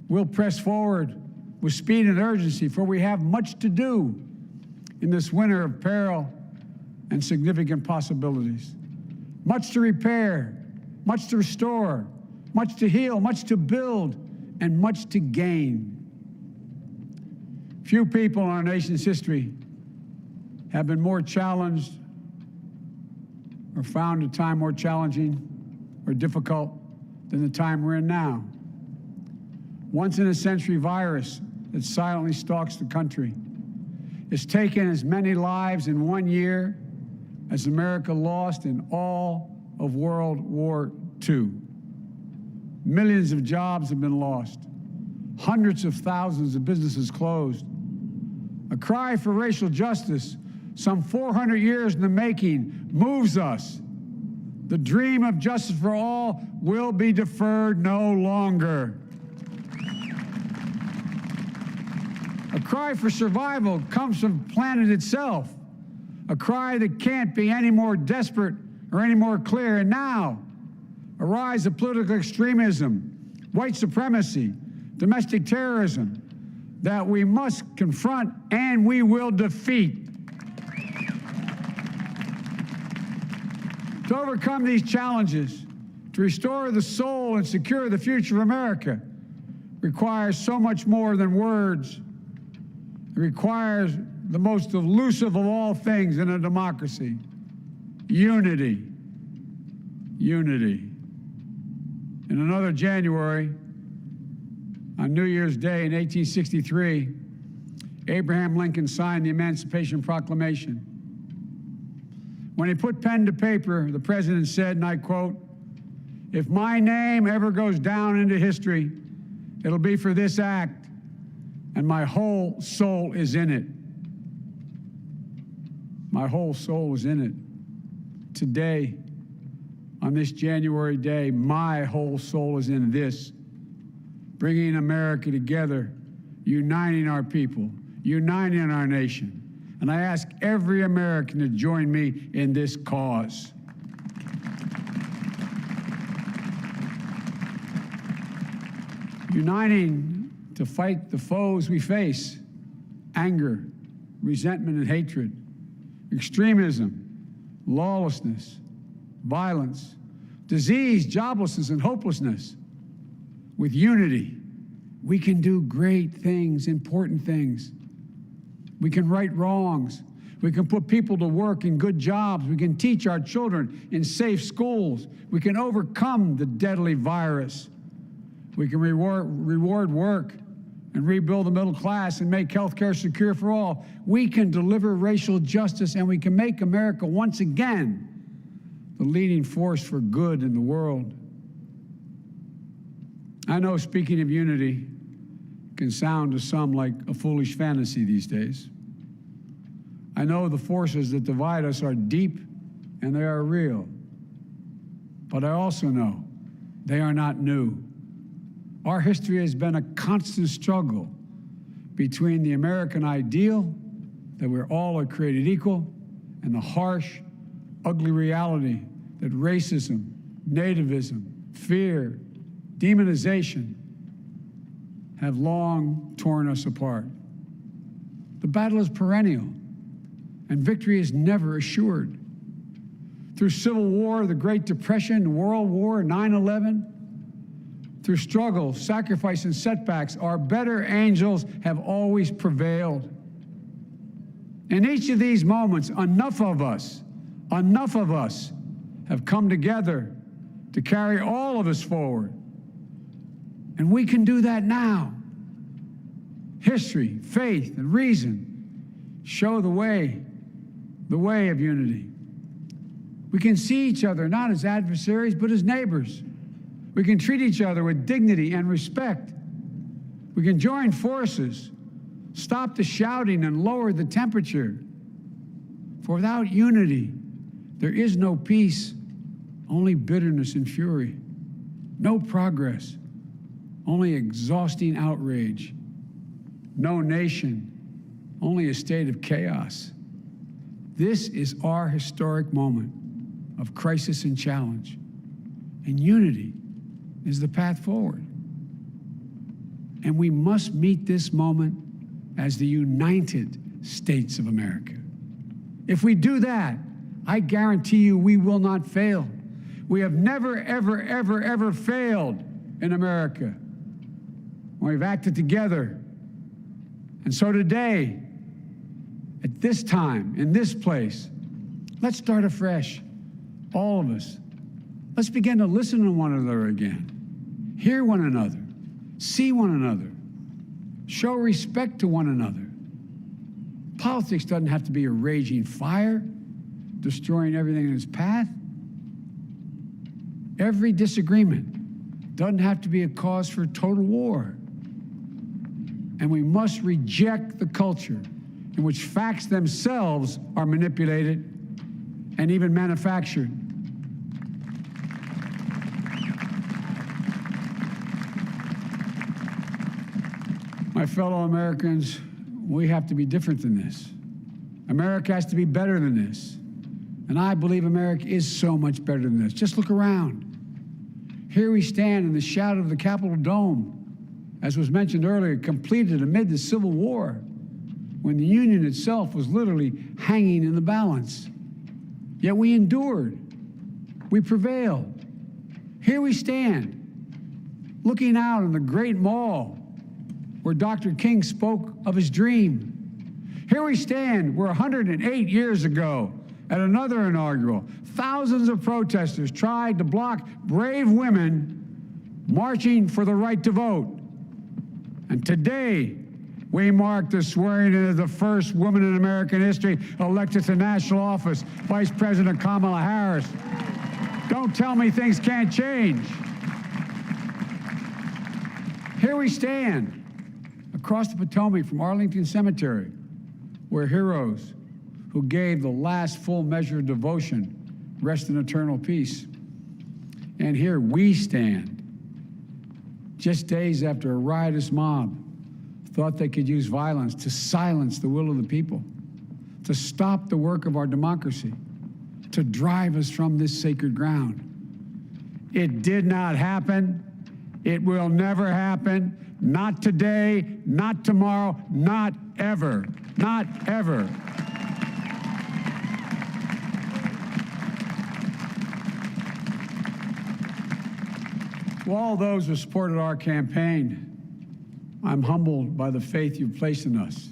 We'll press forward with speed and urgency, for we have much to do in this winter of peril and significant possibilities. Much to repair, much to restore, much to heal, much to build, and much to gain. Few people in our nation's history have been more challenged or found a time more challenging or difficult than the time we're in now. Once-in-a-century virus that silently stalks the country has taken as many lives in 1 year as America lost in all of World War II. Millions of jobs have been lost. Hundreds of thousands of businesses closed. A cry for racial justice, some 400 years in the making, moves us. The dream of justice for all will be deferred no longer. A cry for survival comes from the planet itself, a cry that can't be any more desperate or any more clear. And now, a rise of political extremism, white supremacy, domestic terrorism, that we must confront and we will defeat. To overcome these challenges, to restore the soul and secure the future of America, requires so much more than words. It requires the most elusive of all things in a democracy: unity. Unity. In another January, on New Year's Day in 1863, Abraham Lincoln signed the Emancipation Proclamation. When he put pen to paper, the president said, and I quote, "If my name ever goes down into history It'll be for this act, and my whole soul is in it. My whole soul is in it. Today, on this January day, my whole soul is in this, bringing America together, uniting our people, uniting our nation. And I ask every American to join me in this cause. Uniting to fight the foes we face: anger, resentment and hatred, extremism, lawlessness, violence, disease, joblessness, and hopelessness. With unity, we can do great things, important things. We can right wrongs. We can put people to work in good jobs. We can teach our children in safe schools. We can overcome the deadly virus. We can reward work and rebuild the middle class and make health care secure for all. We can deliver racial justice, and we can make America once again the leading force for good in the world. I know speaking of unity can sound to some like a foolish fantasy these days. I know the forces that divide us are deep and they are real. But I also know they are not new. Our history has been a constant struggle between the American ideal that we're all are created equal and the harsh, ugly reality that racism, nativism, fear, demonization have long torn us apart. The battle is perennial, and victory is never assured. Through Civil War, the Great Depression, World War, 9/11, through struggle, sacrifice, and setbacks, our better angels have always prevailed. In each of these moments, enough of us have come together to carry all of us forward. And we can do that now. History, faith, and reason show the way of unity. We can see each other not as adversaries, but as neighbors. We can treat each other with dignity and respect. We can join forces, stop the shouting, and lower the temperature. For without unity, there is no peace, only bitterness and fury. No progress, only exhausting outrage. No nation, only a state of chaos. This is our historic moment of crisis and challenge, and unity is the path forward. And we must meet this moment as the United States of America. If we do that, I guarantee you we will not fail. We have never, ever, ever, ever failed in America when we've acted together. And so today, at this time, in this place, let's start afresh, all of us. Let's begin to listen to one another again, hear one another, see one another, show respect to one another. Politics doesn't have to be a raging fire, destroying everything in its path. Every disagreement doesn't have to be a cause for total war. And we must reject the culture in which facts themselves are manipulated and even manufactured. My fellow Americans, we have to be different than this. America has to be better than this. And I believe America is so much better than this. Just look around. Here we stand in the shadow of the Capitol Dome, as was mentioned earlier, completed amid the Civil War, when the Union itself was literally hanging in the balance. Yet we endured. We prevailed. Here we stand, looking out on the great mall where Dr. King spoke of his dream. Here we stand where 108 years ago, at another inaugural, thousands of protesters tried to block brave women marching for the right to vote. And today, we mark the swearing in of the first woman in American history elected to national office, Vice President Kamala Harris. Don't tell me things can't change. Here we stand across the Potomac from Arlington Cemetery, where heroes who gave the last full measure of devotion rest in eternal peace. And here we stand, just days after a riotous mob thought they could use violence to silence the will of the people, to stop the work of our democracy, to drive us from this sacred ground. It did not happen. It will never happen. Not today, not tomorrow, not ever, not ever. To all those who supported our campaign, I'm humbled by the faith you've placed in us.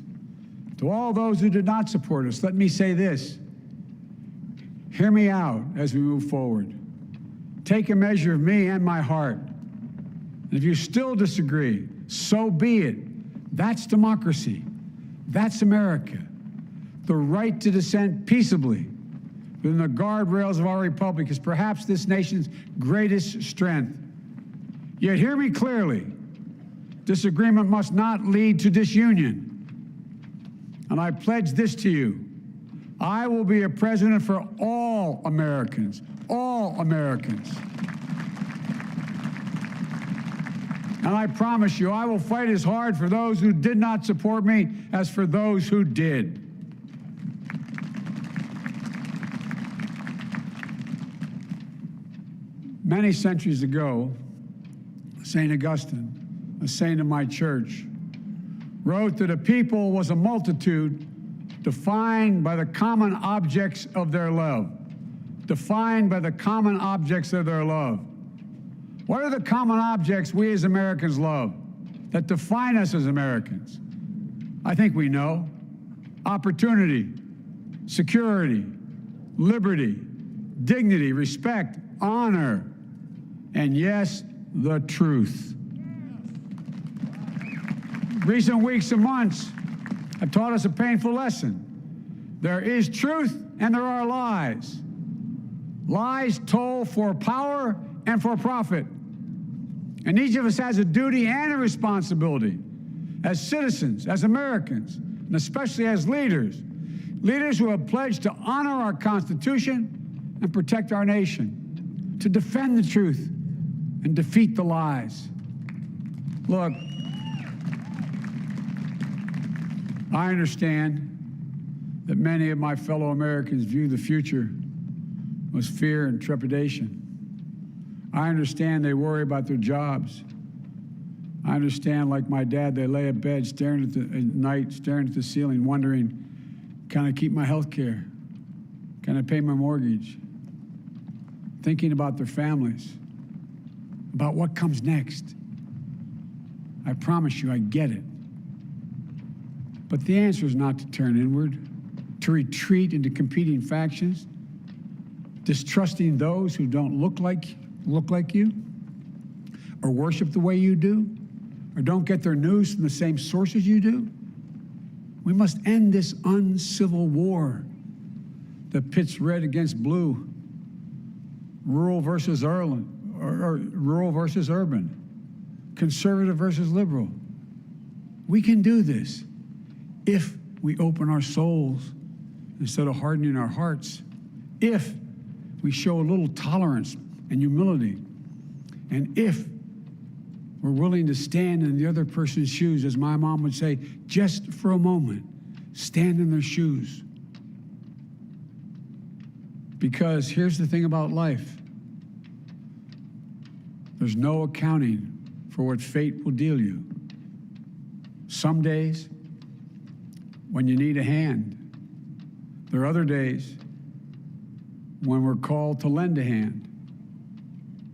To all those who did not support us, let me say this. Hear me out as we move forward. Take a measure of me and my heart. And if you still disagree, so be it. That's democracy. That's America. The right to dissent peaceably within the guardrails of our republic is perhaps this nation's greatest strength. Yet hear me clearly. Disagreement must not lead to disunion. And I pledge this to you. I will be a president for all Americans, all Americans. And I promise you, I will fight as hard for those who did not support me as for those who did. Many centuries ago, St. Augustine, a saint of my church, wrote that a people was a multitude defined by the common objects of their love. Defined by the common objects of their love. What are the common objects we as Americans love that define us as Americans? I think we know. Opportunity, security, liberty, dignity, respect, honor, and yes, the truth. Recent weeks and months have taught us a painful lesson. There is truth and there are lies. Lies told for power and for profit. And each of us has a duty and a responsibility as citizens, as Americans, and especially as leaders. Leaders who have pledged to honor our Constitution and protect our nation, to defend the truth and defeat the lies. Look, I understand that many of my fellow Americans view the future with fear and trepidation. I understand they worry about their jobs. I understand, like my dad, they lay at bed staring at night, staring at the ceiling, wondering, can I keep my health care? Can I pay my mortgage? Thinking about their families, about what comes next. I promise you, I get it. But the answer is not to turn inward, to retreat into competing factions, distrusting those who don't look like you, or worship the way you do, or don't get their news from the same sources you do. We must end this uncivil war that pits red against blue, rural versus urban, conservative versus liberal. We can do this if we open our souls instead of hardening our hearts, if we show a little tolerance and humility, and if we're willing to stand in the other person's shoes, as my mom would say, just for a moment, stand in their shoes. Because here's the thing about life. There's no accounting for what fate will deal you. Some days, when you need a hand. There are other days when we're called to lend a hand.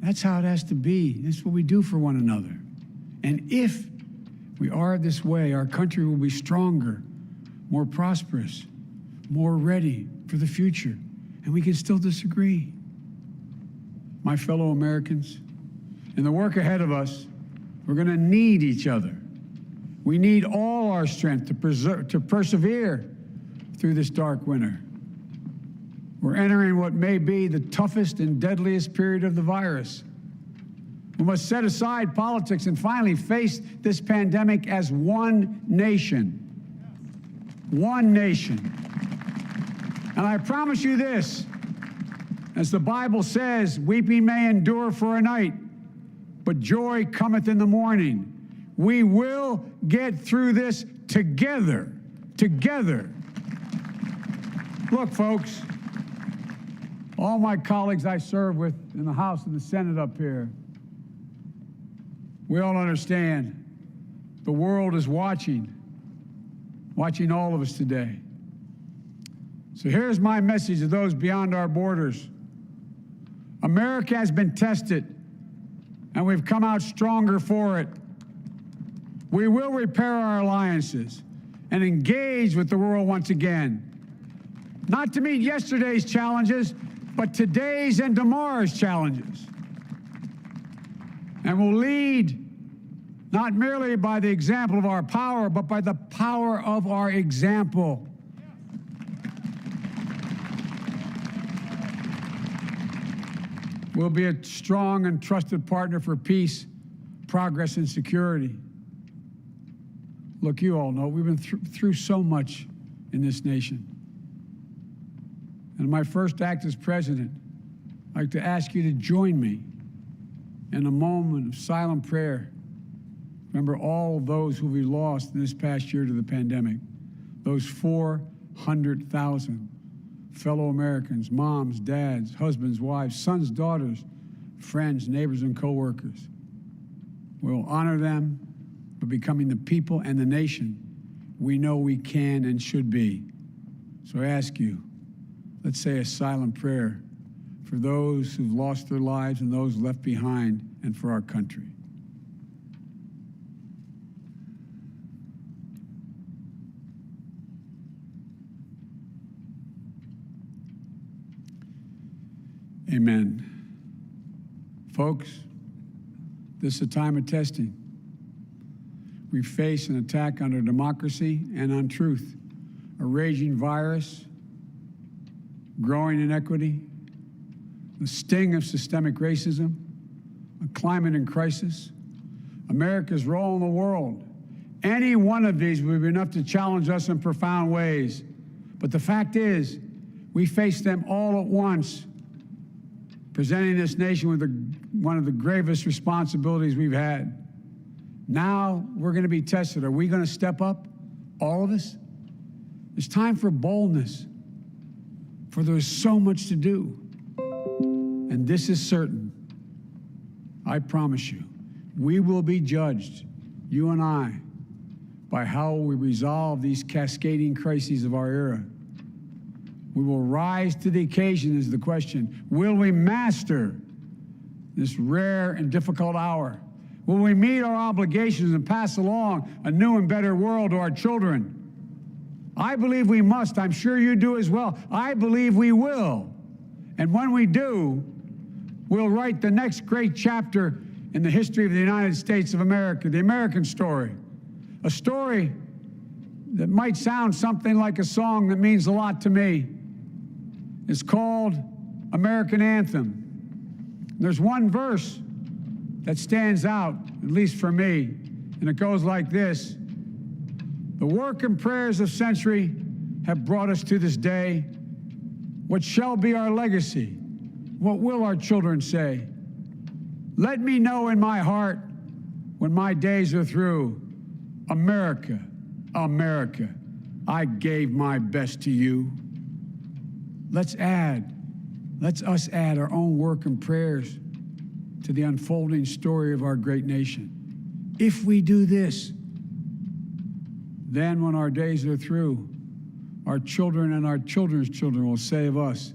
That's how it has to be. That's what we do for one another. And if we are this way, our country will be stronger, more prosperous, more ready for the future. And we can still disagree. My fellow Americans, in the work ahead of us, we're going to need each other. We need all our strength to persevere through this dark winter. We're entering what may be the toughest and deadliest period of the virus. We must set aside politics and finally face this pandemic as one nation. One nation. And I promise you this, as the Bible says, weeping may endure for a night, but joy cometh in the morning. We will get through this together. Together. Look, folks, all my colleagues I serve with in the House and the Senate up here, we all understand the world is watching all of us today. So here's my message to those beyond our borders. America has been tested, and we've come out stronger for it. We will repair our alliances and engage with the world once again, not to meet yesterday's challenges, but today's and tomorrow's challenges. And we'll lead not merely by the example of our power, but by the power of our example. We'll be a strong and trusted partner for peace, progress, and security. Look, you all know we've been through so much in this nation. And my first act as president, I'd like to ask you to join me in a moment of silent prayer. Remember all those who we lost in this past year to the pandemic, those 400,000 fellow Americans, moms, dads, husbands, wives, sons, daughters, friends, neighbors, and coworkers. We'll honor them by becoming the people and the nation we know we can and should be. So I ask you, let's say a silent prayer for those who've lost their lives and those left behind, and for our country. Amen. Folks, this is a time of testing. We face an attack on our democracy and on truth, a raging virus, growing inequity, the sting of systemic racism, a climate in crisis, America's role in the world. Any one of these would be enough to challenge us in profound ways. But the fact is, we face them all at once, presenting this nation with one of the gravest responsibilities we've had. Now we're going to be tested. Are we going to step up, all of us? It's time for boldness, for there's so much to do. And this is certain. I promise you, we will be judged, you and I, by how we resolve these cascading crises of our era. We will rise to the occasion is the question. Will we master this rare and difficult hour? Will we meet our obligations and pass along a new and better world to our children? I believe we must. I'm sure you do as well. I believe we will. And when we do, we'll write the next great chapter in the history of the United States of America, the American story. A story that might sound something like a song that means a lot to me. It's called American Anthem. There's one verse that stands out, at least for me, and it goes like this. The work and prayers of century have brought us to this day. What shall be our legacy? What will our children say? Let me know in my heart when my days are through. America, America, I gave my best to you. Let's us add our own work and prayers to the unfolding story of our great nation. If we do this, then when our days are through, our children and our children's children will say of us,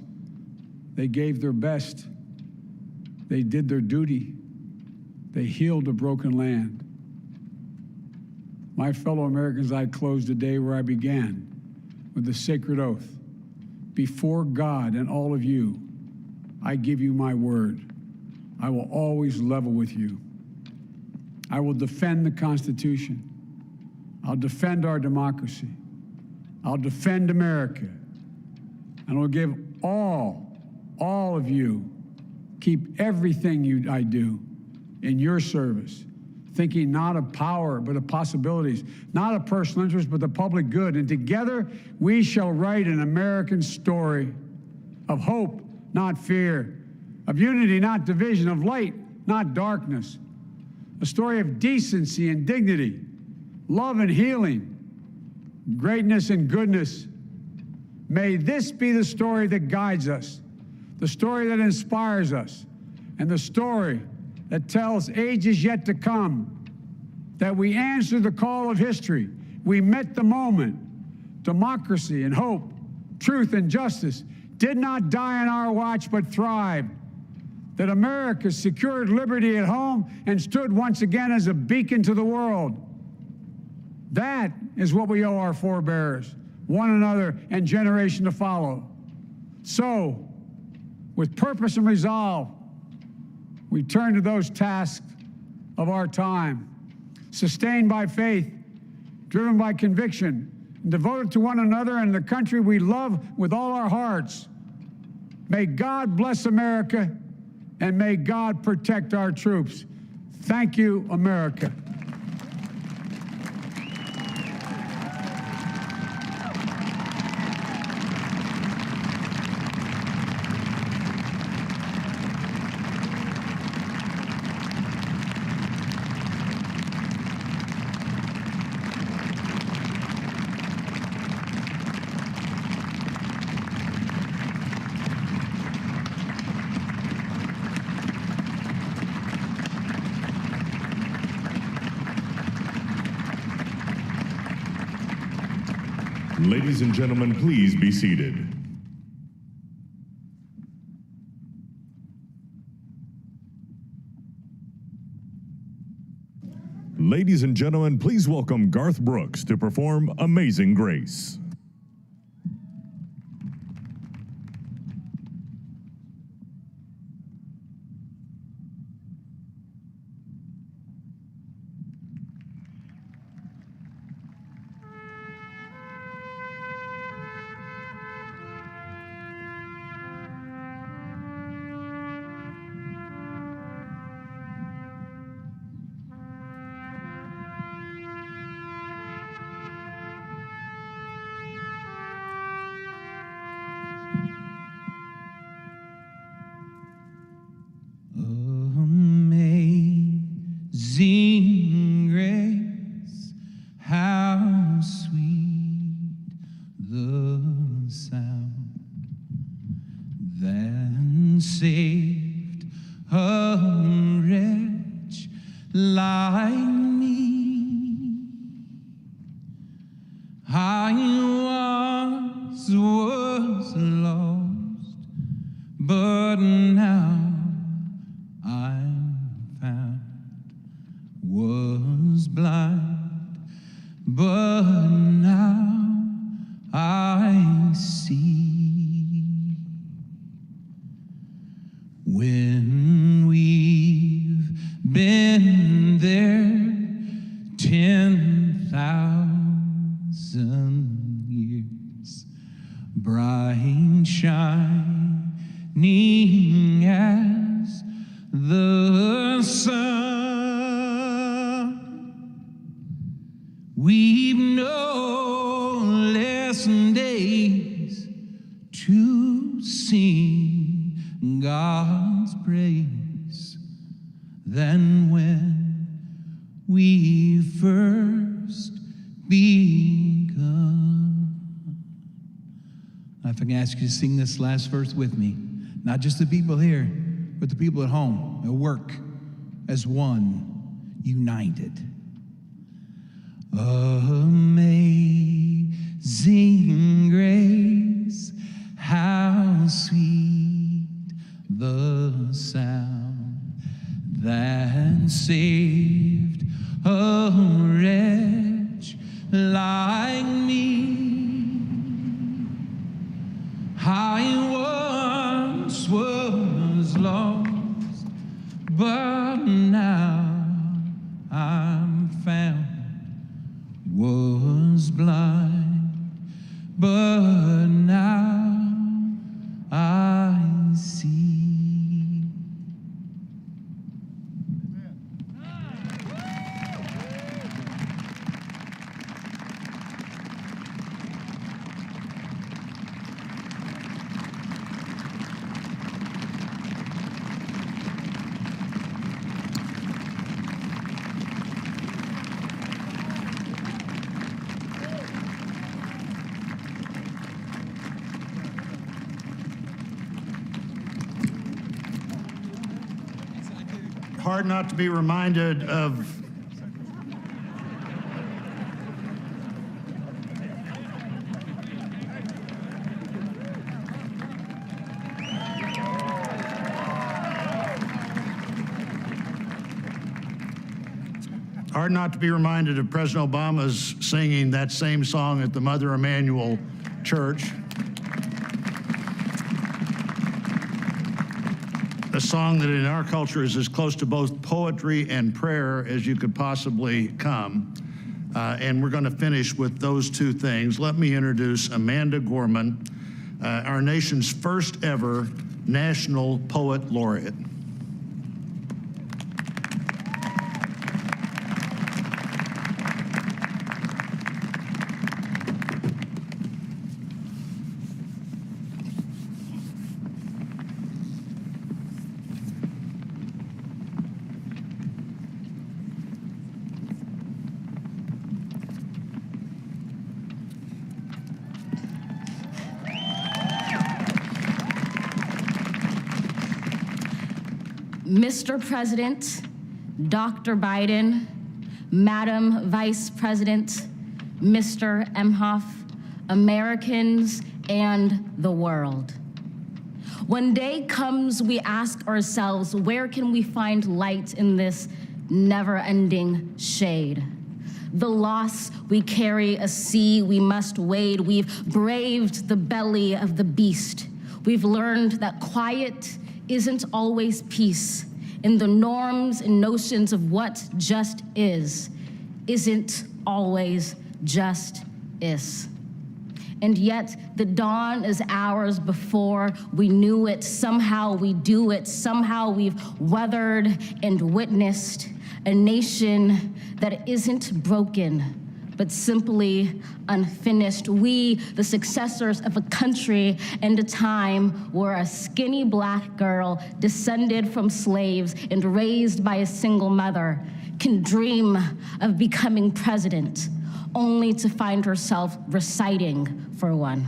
they gave their best, they did their duty, they healed a broken land. My fellow Americans, I close the day where I began, with the sacred oath. Before God and all of you, I give you my word. I will always level with you. I will defend the Constitution. I'll defend our democracy. I'll defend America. And I'll give all of you, keep everything I do in your service, thinking not of power, but of possibilities, not of personal interest, but the public good. And together we shall write an American story of hope, not fear, of unity, not division, of light, not darkness, a story of decency and dignity, love and healing, greatness and goodness. May this be the story that guides us, the story that inspires us, and the story that tells ages yet to come that we answered the call of history. We met the moment. Democracy and hope, truth and justice did not die on our watch, but thrived. That America secured liberty at home and stood once again as a beacon to the world. That is what we owe our forebears, one another, and generation to follow. So, with purpose and resolve, we turn to those tasks of our time, sustained by faith, driven by conviction, and devoted to one another and the country we love with all our hearts. May God bless America, and may God protect our troops. Thank you, America. Ladies and gentlemen, please be seated. Ladies and gentlemen, please welcome Garth Brooks to perform Amazing Grace. Amazing grace, how sweet the sound that saved a wretch like me. I once was lost, but now I'm found. Was blind, but now I see. When we've been there 10,000 years, bright shining as the sun, we've no less days to sing God's praise than when we first begun. If I can ask you to sing this last verse with me, not just the people here, but the people at home, at work, as one, united. Amazing grace, how sweet the sound that saved a wretch like me. I once was lost, but now I'm found. Was blind, but now I see. Amen. Hard not to be reminded of President Obama's singing that same song at the Mother Emanuel Church. A song that in our culture is as close to both poetry and prayer as you could possibly come. And we're going to finish with those two things. Let me introduce Amanda Gorman, our nation's first ever National Poet Laureate. Mr. President, Dr. Biden, Madam Vice President, Mr. Emhoff, Americans, and the world. When day comes, we ask ourselves, where can we find light in this never-ending shade? The loss we carry, a sea we must wade. We've braved the belly of the beast. We've learned that quiet isn't always peace, and the norms and notions of what just isn't always just is. And yet the dawn is ours before we knew it. Somehow we do it. Somehow we've weathered and witnessed a nation that isn't broken, but simply unfinished. We, the successors of a country and a time where a skinny black girl descended from slaves and raised by a single mother can dream of becoming president, only to find herself reciting for one.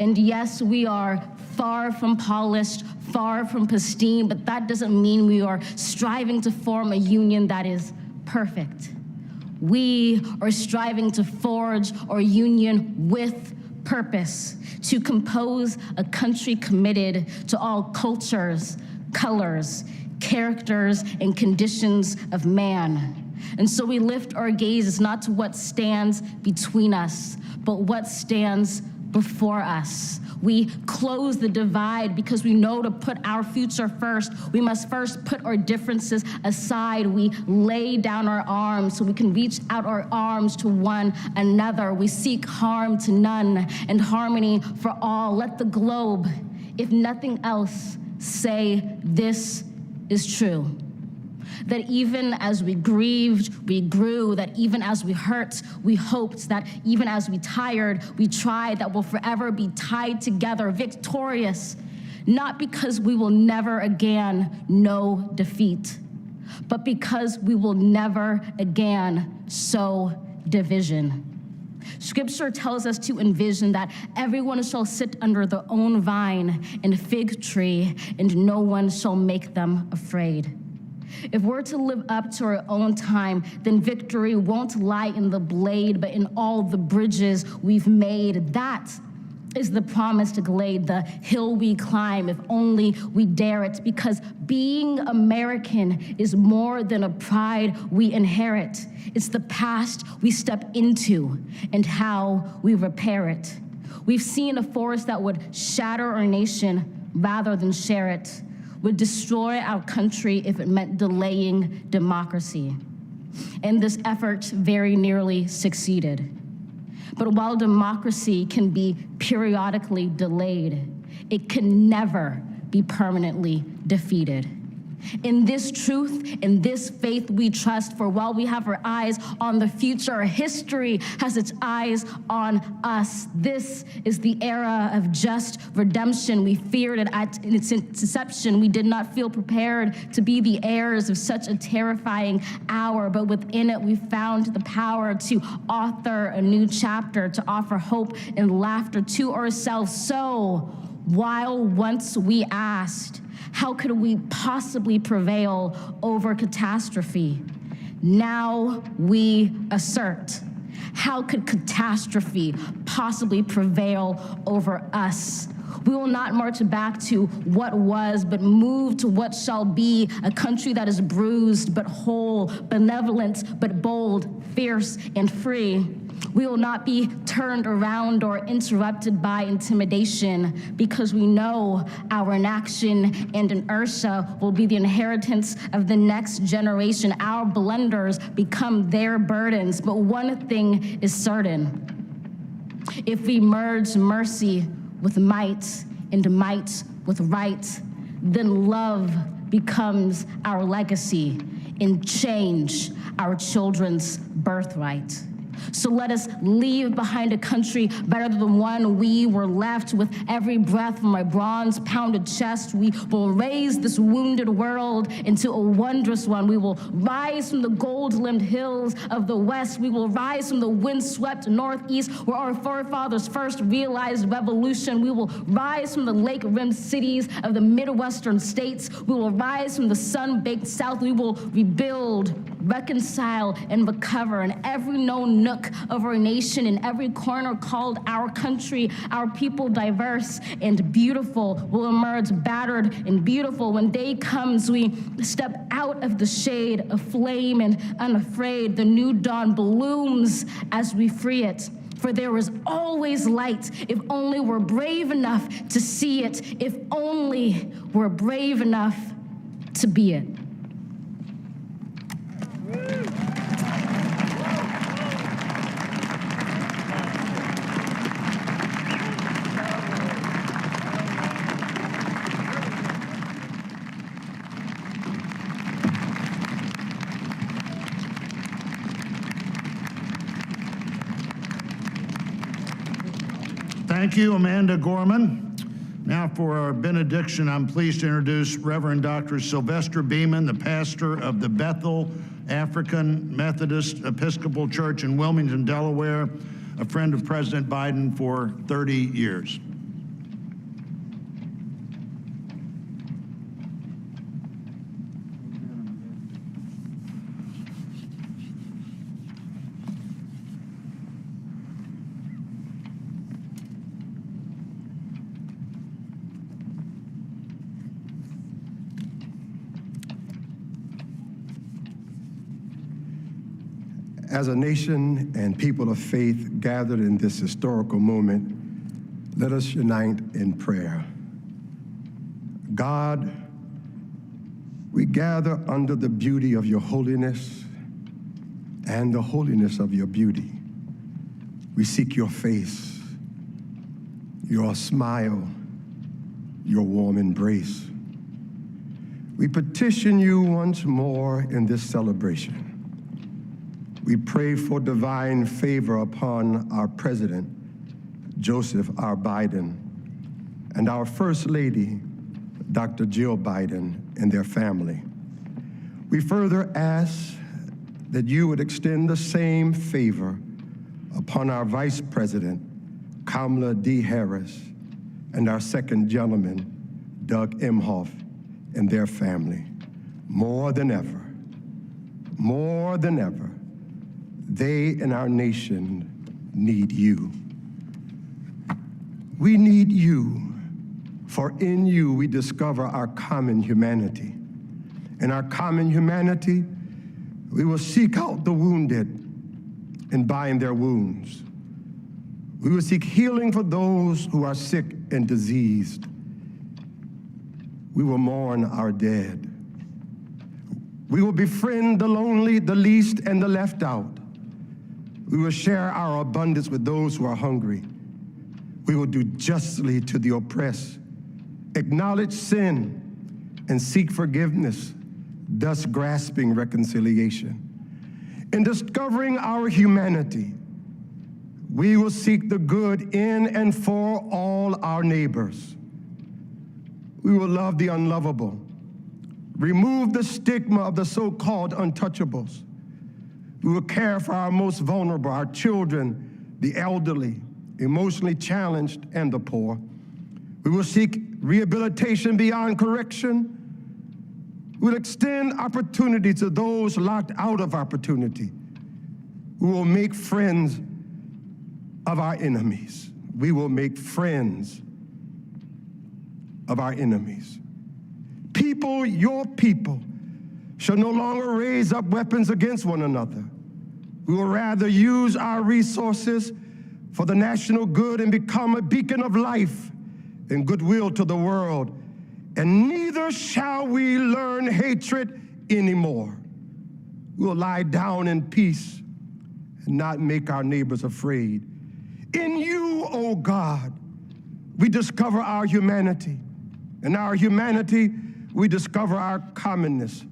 And yes, we are far from polished, far from pristine, but that doesn't mean we are striving to form a union that is perfect. We are striving to forge our union with purpose, to compose a country committed to all cultures, colors, characters, and conditions of man. And so we lift our gazes not to what stands between us, but what stands before us. We close the divide because we know to put our future first. We must first put our differences aside. We lay down our arms so we can reach out our arms to one another. We seek harm to none and harmony for all. Let the globe, if nothing else, say this is true. That even as we grieved, we grew, that even as we hurt, we hoped, that even as we tired, we tried, that we'll forever be tied together, victorious, not because we will never again know defeat, but because we will never again sow division. Scripture tells us to envision that everyone shall sit under their own vine and fig tree, and no one shall make them afraid. If we're to live up to our own time, then victory won't lie in the blade, but in all the bridges we've made. That is the promised glade, the hill we climb, if only we dare it, because being American is more than a pride we inherit. It's the past we step into and how we repair it. We've seen a force that would shatter our nation rather than share it, would destroy our country if it meant delaying democracy. And this effort very nearly succeeded. But while democracy can be periodically delayed, it can never be permanently defeated. In this truth, in this faith we trust, for while we have our eyes on the future, history has its eyes on us. This is the era of just redemption. We feared it at its inception. We did not feel prepared to be the heirs of such a terrifying hour, but within it we found the power to author a new chapter, to offer hope and laughter to ourselves. So, while once we asked, How could we possibly prevail over catastrophe? Now we assert. How could catastrophe possibly prevail over us? We will not march back to what was, but move to what shall be, a country that is bruised but whole, benevolent but bold, fierce and free. We will not be turned around or interrupted by intimidation, because we know our inaction and inertia will be the inheritance of the next generation. Our blunders become their burdens, but one thing is certain. If we merge mercy with might and might with right, then love becomes our legacy and change our children's birthright. So let us leave behind a country better than the one we were left. With every breath from my bronze-pounded chest, we will raise this wounded world into a wondrous one. We will rise from the gold-limbed hills of the West. We will rise from the windswept Northeast, where our forefathers first realized revolution. We will rise from the lake-rimmed cities of the Midwestern states. We will rise from the sun-baked South. We will rebuild, reconcile, and recover in every known nook of our nation, in every corner called our country. Our people, diverse and beautiful, will emerge battered and beautiful. When day comes, we step out of the shade of flame and unafraid. The new dawn blooms as we free it. For there is always light, if only we're brave enough to see it, if only we're brave enough to be it. Thank you, Amanda Gorman. Now for our benediction, I'm pleased to introduce Reverend Dr. Sylvester Beeman, the pastor of the Bethel African Methodist Episcopal Church in Wilmington, Delaware, a friend of President Biden for 30 years. As a nation and people of faith gathered in this historical moment, let us unite in prayer. God, we gather under the beauty of your holiness and the holiness of your beauty. We seek your face, your smile, your warm embrace. We petition you once more in this celebration. We pray for divine favor upon our President, Joseph R. Biden, and our First Lady, Dr. Jill Biden, and their family. We further ask that you would extend the same favor upon our Vice President, Kamala D. Harris, and our second gentleman, Doug Emhoff, and their family. More than ever, they and our nation need you. We need you, for in you we discover our common humanity. In our common humanity, we will seek out the wounded and bind their wounds. We will seek healing for those who are sick and diseased. We will mourn our dead. We will befriend the lonely, the least, and the left out. We will share our abundance with those who are hungry. We will do justly to the oppressed, acknowledge sin, and seek forgiveness, thus grasping reconciliation. In discovering our humanity, we will seek the good in and for all our neighbors. We will love the unlovable, remove the stigma of the so-called untouchables. We will care for our most vulnerable, our children, the elderly, emotionally challenged, and the poor. We will seek rehabilitation beyond correction. We will extend opportunity to those locked out of opportunity. We will make friends of our enemies. We will make friends of our enemies. People, your people, shall no longer raise up weapons against one another. We will rather use our resources for the national good and become a beacon of life and goodwill to the world. And neither shall we learn hatred anymore. We'll lie down in peace and not make our neighbors afraid. In you, O God, we discover our humanity. In our humanity, we discover our commonness.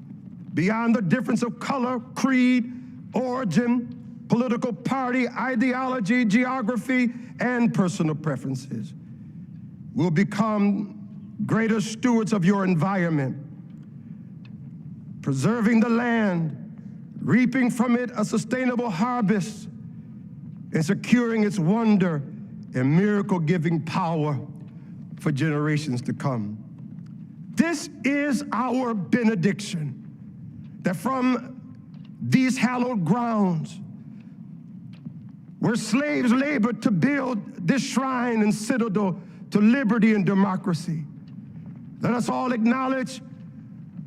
Beyond the difference of color, creed, origin, political party, ideology, geography, and personal preferences. We'll become greater stewards of your environment, preserving the land, reaping from it a sustainable harvest, and securing its wonder and miracle-giving power for generations to come. This is our benediction, that from these hallowed grounds, where slaves labored to build this shrine and citadel to liberty and democracy, let us all acknowledge,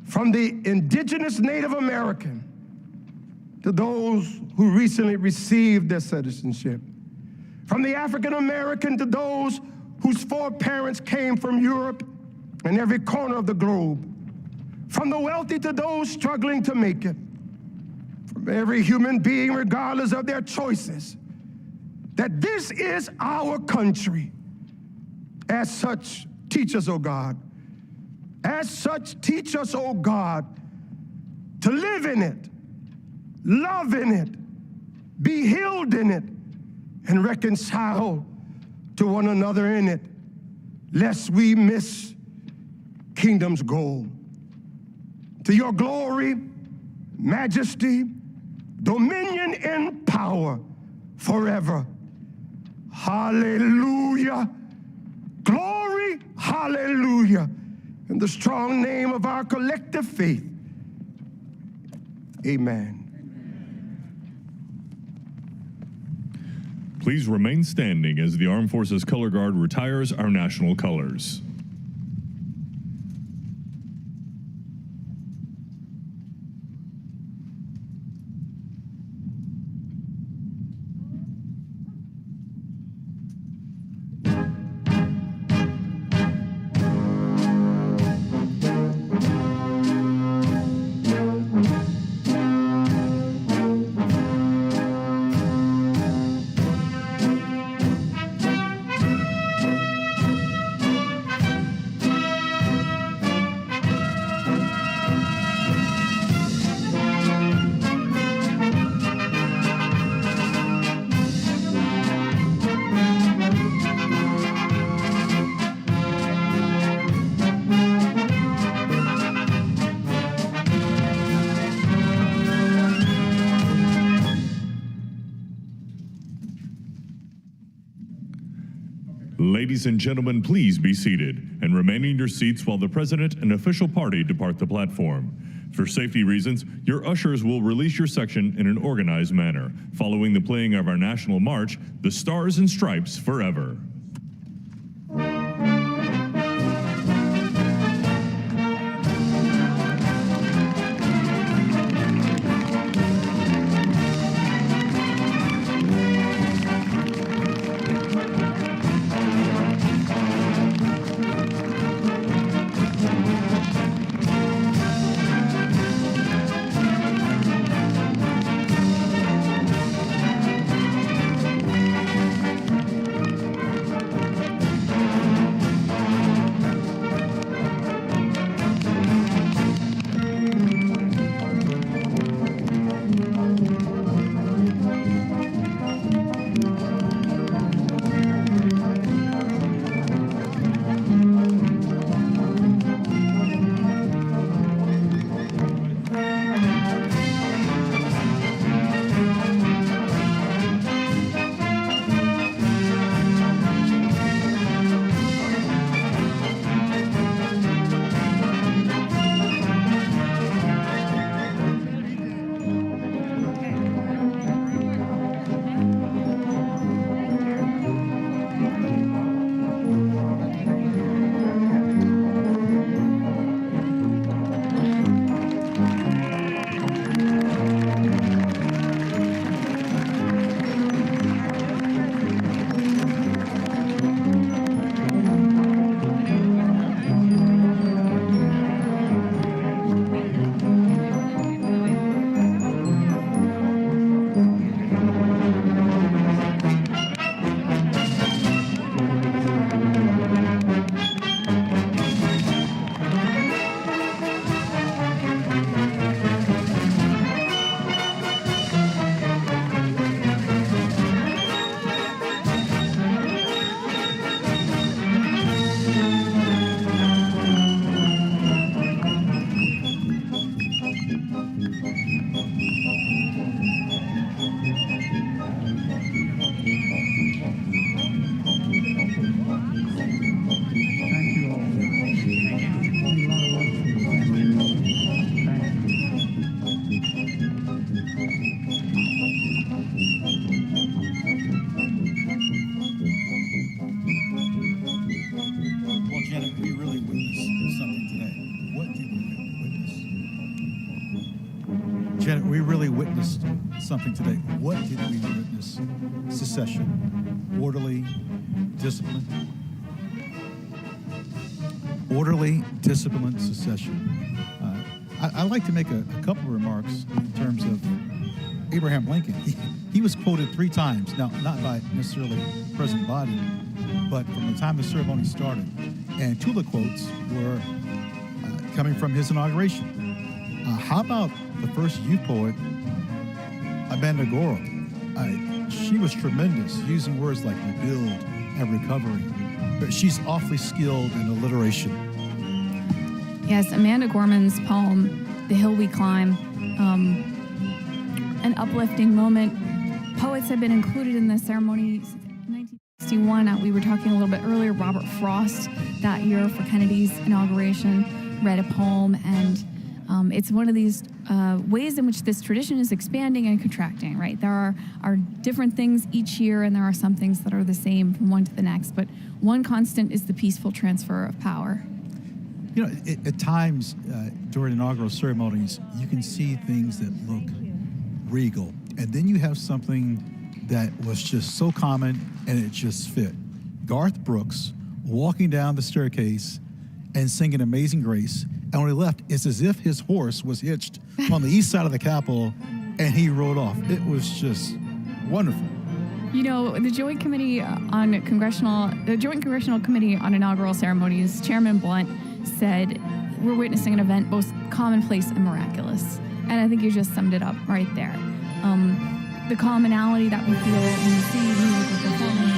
from the indigenous Native American to those who recently received their citizenship, from the African American to those whose foreparents came from Europe and every corner of the globe, from the wealthy to those struggling to make it, from every human being, regardless of their choices, that this is our country. As such, teach us, O God. As such, teach us, O God, to live in it, love in it, be healed in it, and reconcile to one another in it, lest we miss kingdom's goal. To your glory, majesty, dominion, and power forever. Hallelujah. Glory, hallelujah. In the strong name of our collective faith, amen. Please remain standing as the Armed Forces Color Guard retires our national colors. Ladies and gentlemen, please be seated and remain in your seats while the President and official party depart the platform. For safety reasons, your ushers will release your section in an organized manner, following the playing of our national march, The Stars and Stripes Forever. witnessed something today. What did we witness? Secession. Orderly, disciplined. Orderly, disciplined secession. I'd like to make a couple of remarks in terms of Abraham Lincoln. He was quoted 3 times, now not by necessarily President Biden, but from the time the ceremony started. And 2 of the quotes were coming from his inauguration. How about the first youth poet, Amanda Gorham? She was tremendous, using words like rebuild and recovery, but she's awfully skilled in alliteration. Yes, Amanda Gorman's poem, The Hill We Climb, an uplifting moment. Poets have been included in the ceremony since 1961. We were talking a little bit earlier, Robert Frost that year for Kennedy's inauguration read a poem, and it's one of these ways in which this tradition is expanding and contracting, right? There are different things each year, and there are some things that are the same from one to the next, but one constant is the peaceful transfer of power. You know, at times during inaugural ceremonies, you can see things that look regal, and then you have something that was just so common and it just fit. Garth Brooks walking down the staircase and singing Amazing Grace, and when he left, it's as if his horse was hitched on the east side of the Capitol and he rode off. It was just wonderful. You know, the Joint Congressional Committee on Inaugural Ceremonies, Chairman Blunt said, we're witnessing an event both commonplace and miraculous. And I think you just summed it up right there. The commonality that we feel when we see musical performance